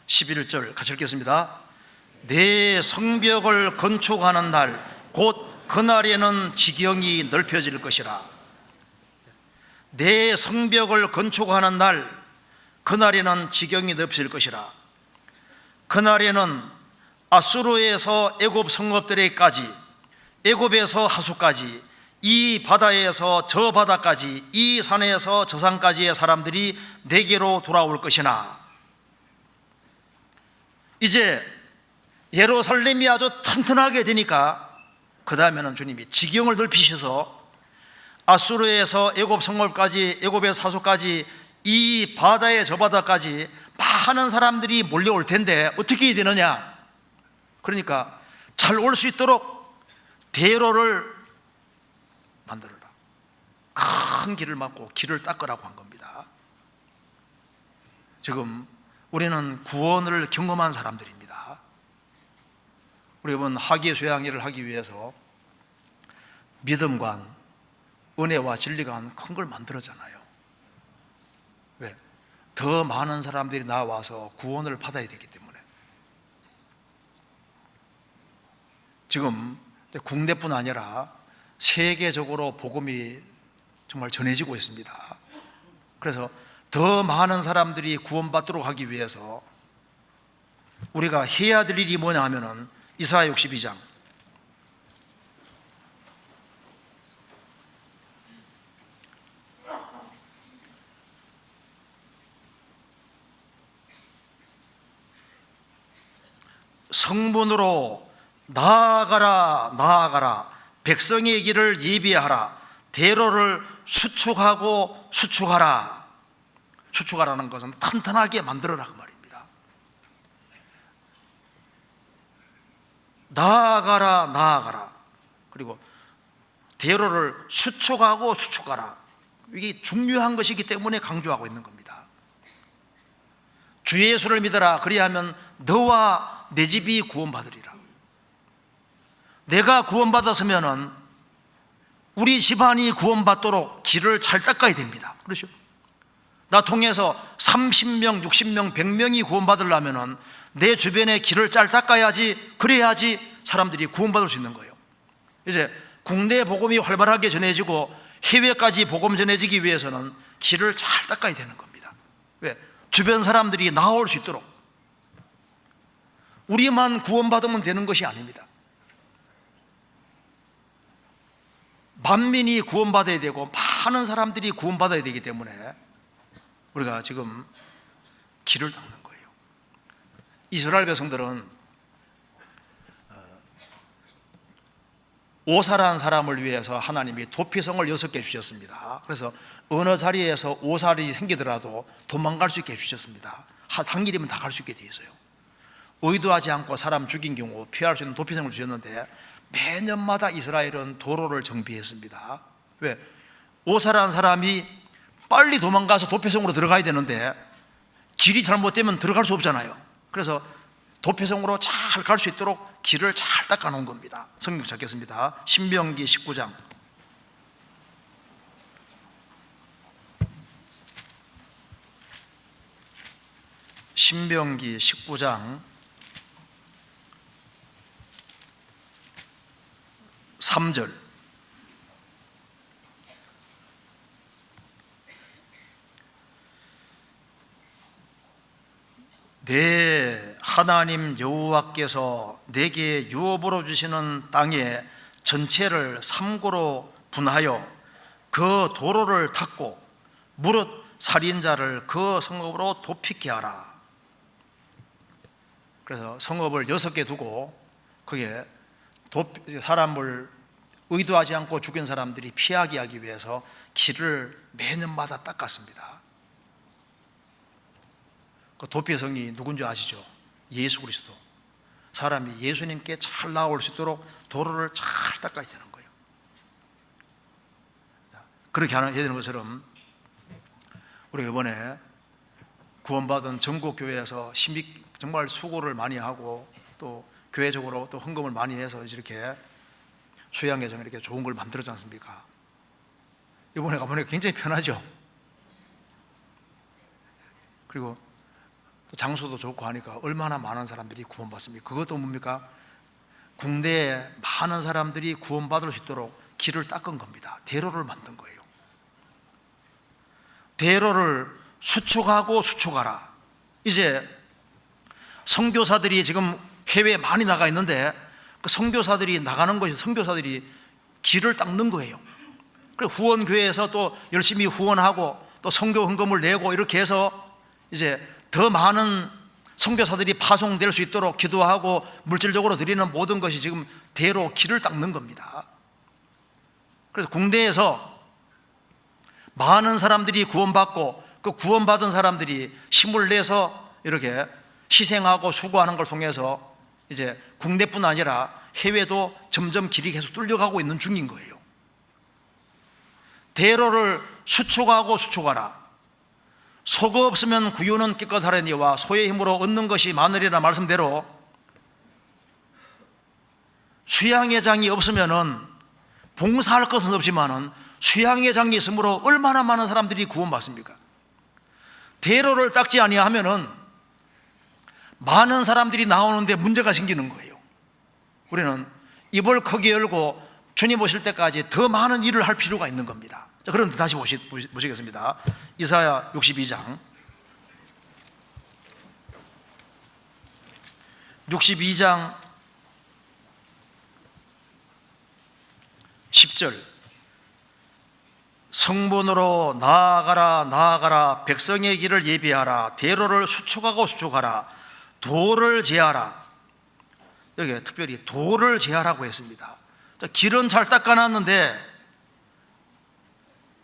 11절 같이 읽겠습니다. 내 성벽을 건축하는 날 곧 그날에는 지경이 넓혀질 것이라. 내 성벽을 건축하는 날 그날에는 지경이 넓혀질 것이라. 그날에는 아수르에서 애굽 성읍들에까지, 애굽에서 하수까지, 이 바다에서 저 바다까지, 이 산에서 저 산까지의 사람들이 내게로 돌아올 것이나. 이제 예루살렘이 아주 튼튼하게 되니까 그 다음에는 주님이 지경을 넓히셔서 아수르에서 애굽 성읍까지, 애굽에서 하수까지, 이 바다에 저 바다까지 많은 사람들이 몰려올 텐데 어떻게 해야 되느냐? 그러니까 잘 올 수 있도록 대로를 만들어라. 큰 길을 막고 길을 닦으라고 한 겁니다. 지금 우리는 구원을 경험한 사람들입니다. 우리 이번 하계 수양회를 하기 위해서 믿음관, 은혜와 진리관 큰 걸 만들었잖아요. 왜? 더 많은 사람들이 나와서 구원을 받아야 되기 때문에. 지금 국내뿐 아니라 세계적으로 복음이 정말 전해지고 있습니다. 그래서 더 많은 사람들이 구원받도록 하기 위해서 우리가 해야 될 일이 뭐냐 하면은 이사야 62장 성문으로 나아가라, 나아가라. 백성의 길을 예비하라. 대로를 수축하고 수축하라. 수축하라는 것은 튼튼하게 만들어라 그 말입니다. 나아가라, 나아가라. 그리고 대로를 수축하고 수축하라. 이게 중요한 것이기 때문에 강조하고 있는 겁니다. 주 예수를 믿어라. 그리하면 너와 내 집이 구원받으리라. 내가 구원받았으면은 우리 집안이 구원받도록 길을 잘 닦아야 됩니다. 그렇죠? 나 통해서 30명, 60명, 100명이 구원받으려면 내 주변에 길을 잘 닦아야지, 그래야지 사람들이 구원받을 수 있는 거예요. 이제 국내 복음이 활발하게 전해지고 해외까지 복음 전해지기 위해서는 길을 잘 닦아야 되는 겁니다. 왜? 주변 사람들이 나올 수 있도록. 우리만 구원받으면 되는 것이 아닙니다. 만민이 구원받아야 되고 많은 사람들이 구원받아야 되기 때문에 우리가 지금 길을 닦는 거예요. 이스라엘 백성들은 오사라는 사람을 위해서 하나님이 도피성을 6개 주셨습니다. 그래서 어느 자리에서 오살이 생기더라도 도망갈 수 있게 해주셨습니다. 당일이면 다 갈 수 있게 돼 있어요. 의도하지 않고 사람 죽인 경우 피할 수 있는 도피성을 주셨는데 매년마다 이스라엘은 도로를 정비했습니다. 왜? 오사라는 사람이 빨리 도망가서 도피성으로 들어가야 되는데 길이 잘못되면 들어갈 수 없잖아요. 그래서 도피성으로 잘 갈 수 있도록 길을 잘 닦아 놓은 겁니다. 성경 찾겠습니다. 신명기 19장. 신명기 19장 3절. 내 하나님 여호와께서 내게 유업으로 주시는 땅의 전체를 삼고로 분하여 그 도로를 닦고 무릇 살인자를 그 성읍으로 도피케 하라. 그래서 성읍을 6개 두고 거기에 사람을 의도하지 않고 죽인 사람들이 피하게 하기 위해서 길을 매년마다 닦았습니다. 그 도피성이 누군지 아시죠? 예수 그리스도. 사람이 예수님께 잘 나올 수 있도록 도로를 잘 닦아야 되는 거예요. 그렇게 해야 되는 것처럼 우리가 이번에 구원받은 전국 교회에서 정말 수고를 많이 하고 또 교회적으로 또 헌금을 많이 해서 이렇게 수양회장 이렇게 좋은 걸 만들었지 않습니까? 이번에 가보니까 굉장히 편하죠. 그리고 또 장소도 좋고 하니까 얼마나 많은 사람들이 구원받습니까? 그것도 뭡니까? 국내에 많은 사람들이 구원받을 수 있도록 길을 닦은 겁니다. 대로를 만든 거예요. 대로를 수축하고 수축하라. 이제 선교사들이 지금 해외에 많이 나가 있는데 그 선교사들이 나가는 것이 선교사들이 길을 닦는 거예요. 그리고 후원교회에서 또 열심히 후원하고 또 선교 헌금을 내고 이렇게 해서 이제 더 많은 선교사들이 파송될 수 있도록 기도하고 물질적으로 드리는 모든 것이 지금 대로 길을 닦는 겁니다. 그래서 국내에서 많은 사람들이 구원받고 그 구원받은 사람들이 힘을 내서 이렇게 희생하고 수고하는 걸 통해서 이제 국내뿐 아니라 해외도 점점 길이 계속 뚫려가고 있는 중인 거예요. 대로를 수축하고 수축하라. 소가 없으면 구유는 깨끗하려니와 소의 힘으로 얻는 것이 많으리라 말씀대로 수양회장이 없으면은 봉사할 것은 없지만은 수양회장이 있으므로 얼마나 많은 사람들이 구원받습니까? 대로를 닦지 아니하면은 많은 사람들이 나오는데 문제가 생기는 거예요. 우리는 입을 크게 열고 주님 오실 때까지 더 많은 일을 할 필요가 있는 겁니다. 자, 그럼 다시 보시겠습니다. 이사야 62장 10절. 성문으로 나아가라 나아가라. 백성의 길을 예비하라. 대로를 수축하고 수축하라. 도를 제하라. 여기 특별히 도를 제하라고 했습니다. 길은 잘 닦아놨는데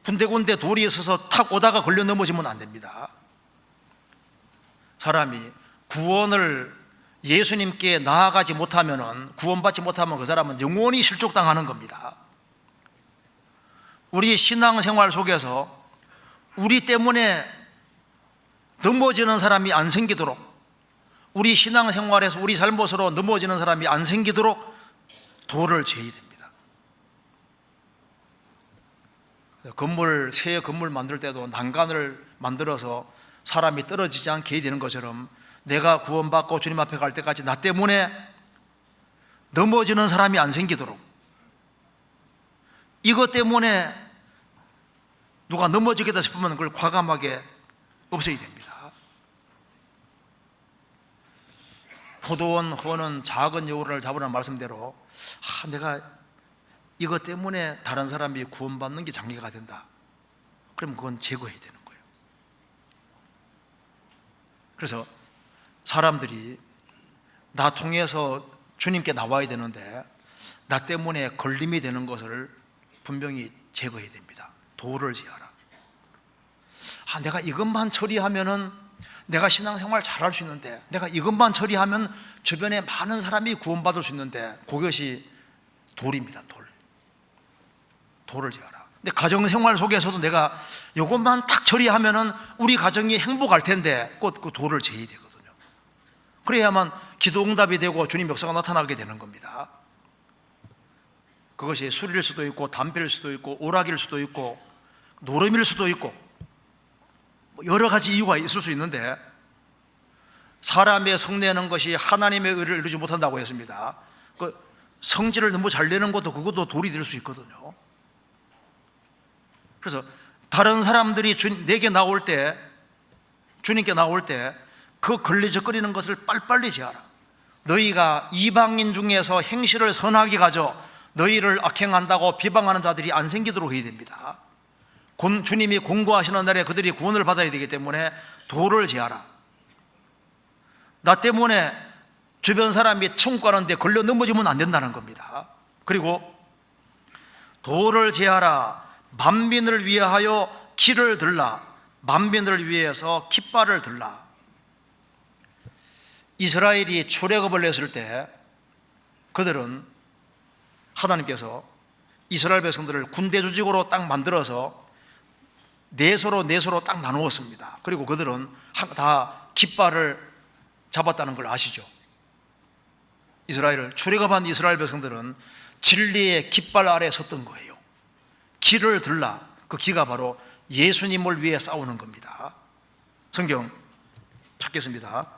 군데군데 돌이 있어서 탁 오다가 걸려 넘어지면 안 됩니다. 사람이 구원을 예수님께 나아가지 못하면, 구원받지 못하면 그 사람은 영원히 실족당하는 겁니다. 우리 신앙생활 속에서 우리 때문에 넘어지는 사람이 안 생기도록, 우리 신앙생활에서 우리 잘못으로 넘어지는 사람이 안 생기도록 도를 제해야 됩니다. 새 건물 만들 때도 난간을 만들어서 사람이 떨어지지 않게 해야 되는 것처럼 내가 구원받고 주님 앞에 갈 때까지 나 때문에 넘어지는 사람이 안 생기도록, 이것 때문에 누가 넘어지겠다 싶으면 그걸 과감하게 없애야 됩니다. 포도원 허는 작은 여우를 잡으라는 말씀대로 내가 이것 때문에 다른 사람이 구원받는 게 장애가 된다, 그러면 그건 제거해야 되는 거예요. 그래서 사람들이 나 통해서 주님께 나와야 되는데 나 때문에 걸림이 되는 것을 분명히 제거해야 됩니다. 도를 제하라. 내가 이것만 처리하면은 내가 신앙생활 잘할 수 있는데, 내가 이것만 처리하면 주변에 많은 사람이 구원받을 수 있는데, 그것이 돌입니다. 도를 제하라. 근데 가정생활 속에서도 내가 이것만 딱 처리하면은 우리 가정이 행복할 텐데 꼭 그 도를 제해야 되거든요. 그래야만 기도 응답이 되고 주님 역사가 나타나게 되는 겁니다. 그것이 술일 수도 있고 담배일 수도 있고 오락일 수도 있고 노름일 수도 있고 여러 가지 이유가 있을 수 있는데, 사람의 성내는 것이 하나님의 의를 이루지 못한다고 했습니다. 그 성질을 너무 잘 내는 것도 그것도 돌이 될 수 있거든요. 그래서 다른 사람들이 내게 나올 때, 주님께 나올 때 그 걸리적거리는 것을 빨리빨리 제하라. 너희가 이방인 중에서 행실을 선하게 가져 너희를 악행한다고 비방하는 자들이 안 생기도록 해야 됩니다. 주님이 공고하시는 날에 그들이 구원을 받아야 되기 때문에 도를 제하라. 나 때문에 주변 사람이 천국 가는데 걸려 넘어지면 안 된다는 겁니다. 그리고 도를 제하라. 만민을 위하여 길을 들라. 만민을 위해서 깃발을 들라. 이스라엘이 출애굽을 했을 때 그들은 하나님께서 이스라엘 백성들을 군대 조직으로 딱 만들어서 내소로 딱 나누었습니다. 그리고 그들은 다 깃발을 잡았다는 걸 아시죠? 출애굽한 이스라엘 백성들은 진리의 깃발 아래 섰던 거예요. 길을 들라. 그 기가 바로 예수님을 위해 싸우는 겁니다. 성경 찾겠습니다.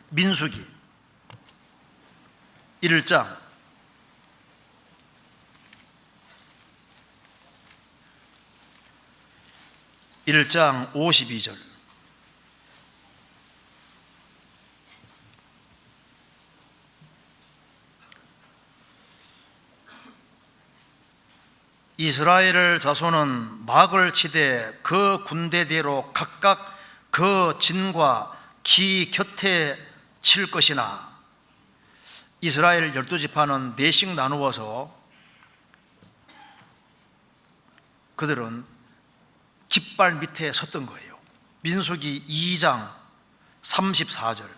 민수기 1장 52절. 이스라엘 자손은 막을 치되 그 군대대로 각각 그 진과 기 곁에 칠 것이나. 이스라엘 12지파는 네씩 나누어서 그들은 깃발 밑에 섰던 거예요. 민수기 2장 34절.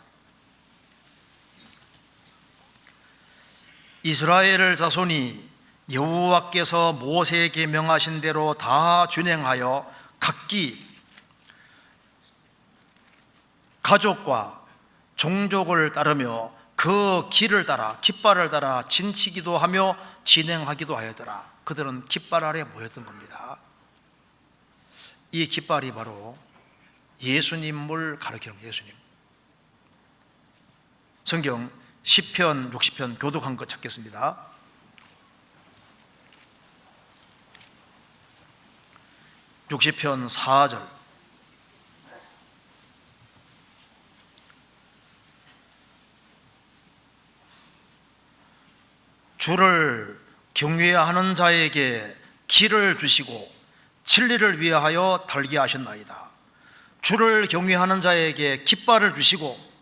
이스라엘 자손이 여호와께서 모세에게 명하신 대로 다 준행하여 각기 가족과 종족을 따르며 그 길을 따라 깃발을 따라 진치기도 하며 진행하기도 하였더라. 그들은 깃발 아래 모였던 겁니다. 이 깃발이 바로 예수님을 가리키는 예수님. 성경 시편 60편 교독한 것 찾겠습니다. (60편) 4절. 주를 경외하는 자에게 길을 주시고 진리를 위하여 달게 하셨나이다. 주를 경외하는 자에게 깃발을 주시고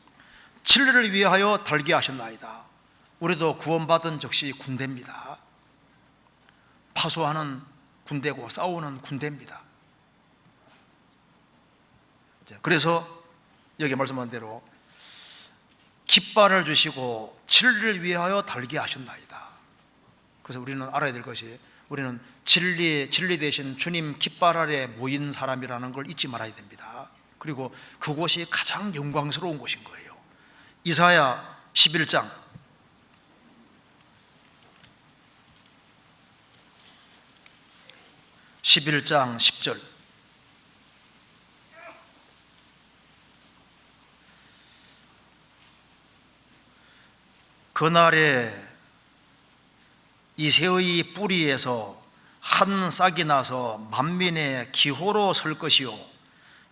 진리를 위하여 달게 하셨나이다. 우리도 구원받은 즉시 군대입니다. 파소하는 군대고 싸우는 군대입니다. 그래서 여기 말씀한 대로 깃발을 주시고 진리를 위하여 달게 하셨나이다. 그래서 우리는 알아야 될 것이, 우리는 진리 대신 주님 깃발 아래 모인 사람이라는 걸 잊지 말아야 됩니다. 그리고 그곳이 가장 영광스러운 곳인 거예요. 이사야 11장 10절. 그날에 이새의 뿌리에서 한 싹이 나서 만민의 기호로 설 것이요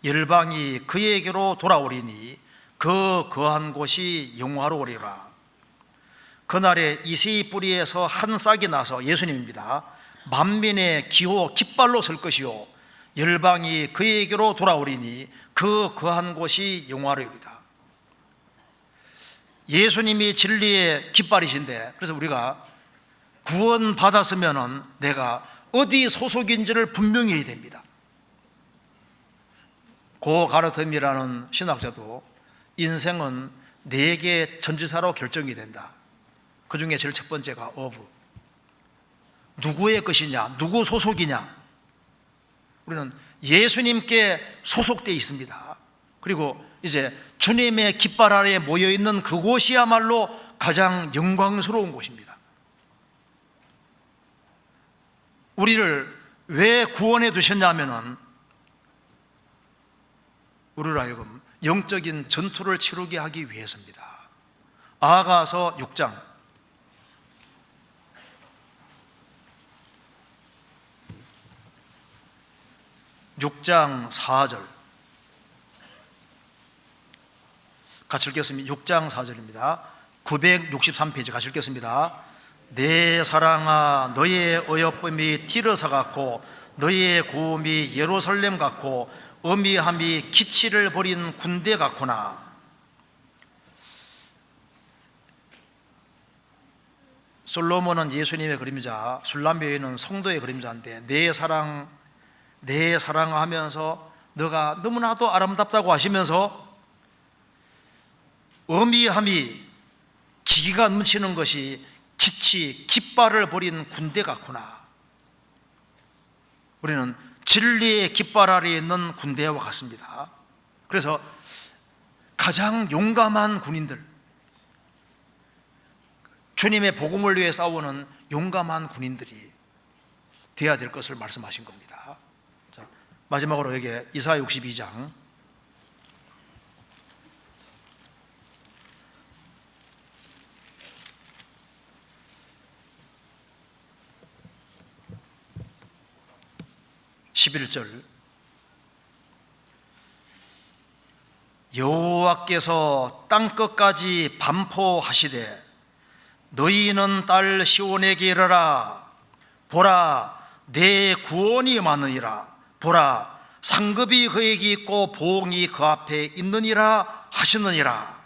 열방이 그에게로 돌아오리니 그 거한 곳이 영화로우리라. 그날에 이새의 뿌리에서 한 싹이 나서, 예수님입니다, 만민의 기호 깃발로 설 것이요 열방이 그에게로 돌아오리니 그 거한 곳이 영화로우리라. 예수님이 진리의 깃발이신데, 그래서 우리가 구원 받았으면 내가 어디 소속인지를 분명히 해야 됩니다. 고 가르텀이라는 신학자도 인생은 4개 전지사로 결정이 된다. 그 중에 제일 첫 번째가 of, 누구의 것이냐, 누구 소속이냐. 우리는 예수님께 소속되어 있습니다. 그리고 이제 주님의 깃발 아래에 모여있는 그곳이야말로 가장 영광스러운 곳입니다. 우리를 왜 구원해 두셨냐면은 우리를 하여금 영적인 전투를 치르게 하기 위해서입니다. 아가서 6장 4절 같이 읽겠습니다. 6장 4절입니다. 963페이지 같이 읽겠습니다. 내 사랑아, 너의 어여쁨이 티르사 같고 너의 고음이 예루살렘 같고 어미함이 기치를 벌인 군대 같구나. 솔로몬은 예수님의 그림자, 술람교회는 성도의 그림자인데 내 사랑, 내 사랑하면서 너가 너무나도 아름답다고 하시면서 어미함이 기가 넘치는 것이 기치, 깃발을 벌인 군대 같구나. 우리는 진리의 깃발 아래에 있는 군대와 같습니다. 그래서 가장 용감한 군인들, 주님의 복음을 위해 싸우는 용감한 군인들이 되어야 될 것을 말씀하신 겁니다. 자, 마지막으로 여기 이사야 62장 11절 여호와께서 땅끝까지 반포하시되 너희는 딸 시온에게 이르라. 보라, 내 구원이 많으니라. 보라, 상급이 그에게 있고 보응이 그 앞에 있느니라 하시느니라.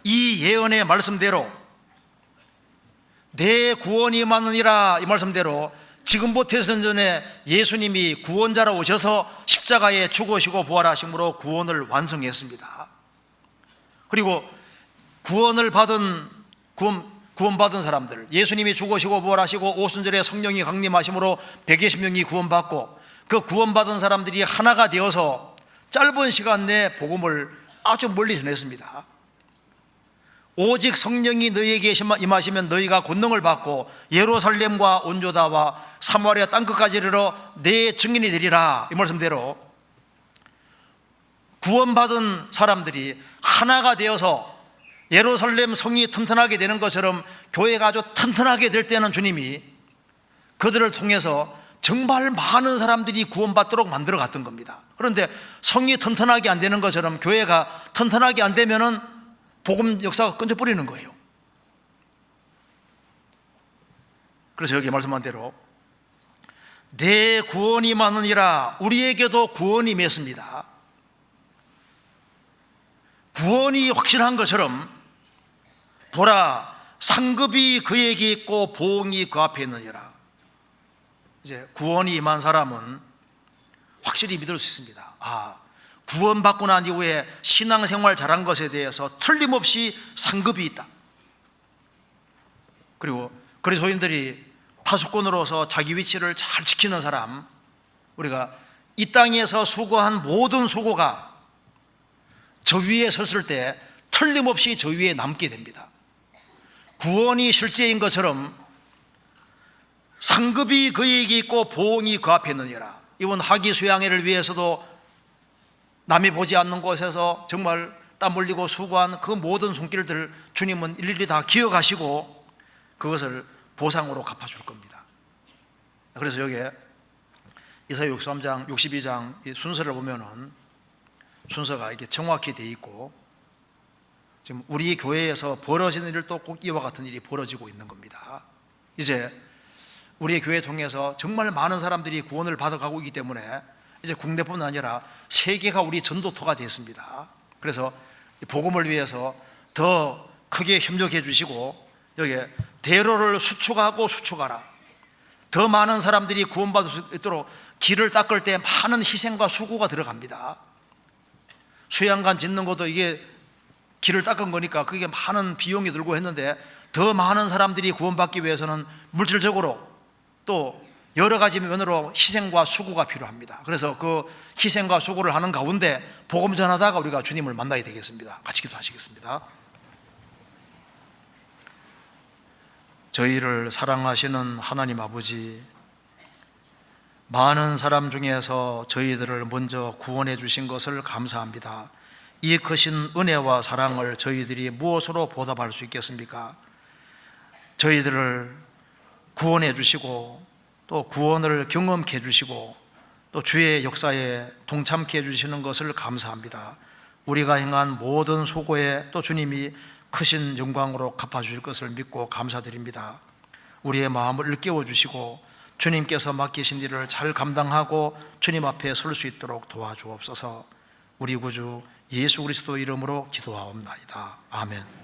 이 예언의 말씀대로, 내 구원이 많으니라 이 말씀대로 지금부터 전에 예수님이 구원자로 오셔서 십자가에 죽으시고 부활하심으로 구원을 완성했습니다. 그리고 구원받은 사람들, 예수님이 죽으시고 부활하시고 오순절에 성령이 강림하심으로 120명이 구원받고 그 구원받은 사람들이 하나가 되어서 짧은 시간 내에 복음을 아주 멀리 전했습니다. 오직 성령이 너희에게 임하시면 너희가 권능을 받고 예루살렘과 온유다와 사마리아 땅끝까지 이르러 내 증인이 되리라. 이 말씀대로 구원받은 사람들이 하나가 되어서 예루살렘 성이 튼튼하게 되는 것처럼 교회가 아주 튼튼하게 될 때는 주님이 그들을 통해서 정말 많은 사람들이 구원받도록 만들어 갔던 겁니다. 그런데 성이 튼튼하게 안 되는 것처럼 교회가 튼튼하게 안 되면은 복음 역사가 끊어버리는 거예요. 그래서 여기 말씀한 대로 내 구원이 많으니라. 우리에게도 구원이 맺습니다. 구원이 확실한 것처럼 보라, 상급이 그에게 있고 보응이 그 앞에 있느니라. 이제 구원이 임한 사람은 확실히 믿을 수 있습니다. 구원받고 난 이후에 신앙생활 잘한 것에 대해서 틀림없이 상급이 있다. 그리고 그리스도인들이 파수꾼으로서 자기 위치를 잘 지키는 사람, 우리가 이 땅에서 수고한 모든 수고가 저 위에 섰을 때 틀림없이 저 위에 남게 됩니다. 구원이 실제인 것처럼 상급이 그에게 있고 보응이 그 앞에 있느니라. 이번 학위 수양회를 위해서도 남이 보지 않는 곳에서 정말 땀 흘리고 수고한 그 모든 손길들 주님은 일일이 다 기억하시고 그것을 보상으로 갚아줄 겁니다. 그래서 여기에 이사야 63장, 62장 이 순서를 보면은 순서가 이게 정확히 돼 있고, 지금 우리 교회에서 벌어지는 일도 꼭 이와 같은 일이 벌어지고 있는 겁니다. 이제 우리 교회 통해서 정말 많은 사람들이 구원을 받아가고 있기 때문에 이제 국내뿐만 아니라 세계가 우리 전도터가 됐습니다. 그래서 복음을 위해서 더 크게 협력해 주시고, 여기에 대로를 수축하고 수축하라, 더 많은 사람들이 구원받을 수 있도록 길을 닦을 때 많은 희생과 수고가 들어갑니다. 수양관 짓는 것도 이게 길을 닦은 거니까 그게 많은 비용이 들고 했는데, 더 많은 사람들이 구원받기 위해서는 물질적으로 또 여러 가지 면으로 희생과 수고가 필요합니다. 그래서 그 희생과 수고를 하는 가운데 복음 전하다가 우리가 주님을 만나야 되겠습니다. 같이 기도하시겠습니다. 저희를 사랑하시는 하나님 아버지, 많은 사람 중에서 저희들을 먼저 구원해 주신 것을 감사합니다. 이 크신 은혜와 사랑을 저희들이 무엇으로 보답할 수 있겠습니까? 저희들을 구원해 주시고 또 구원을 경험케 해주시고 또 주의 역사에 동참케 해주시는 것을 감사합니다. 우리가 행한 모든 수고에 또 주님이 크신 영광으로 갚아주실 것을 믿고 감사드립니다. 우리의 마음을 일깨워 주시고 주님께서 맡기신 일을 잘 감당하고 주님 앞에 설 수 있도록 도와주옵소서. 우리 구주 예수 그리스도 이름으로 기도하옵나이다. 아멘.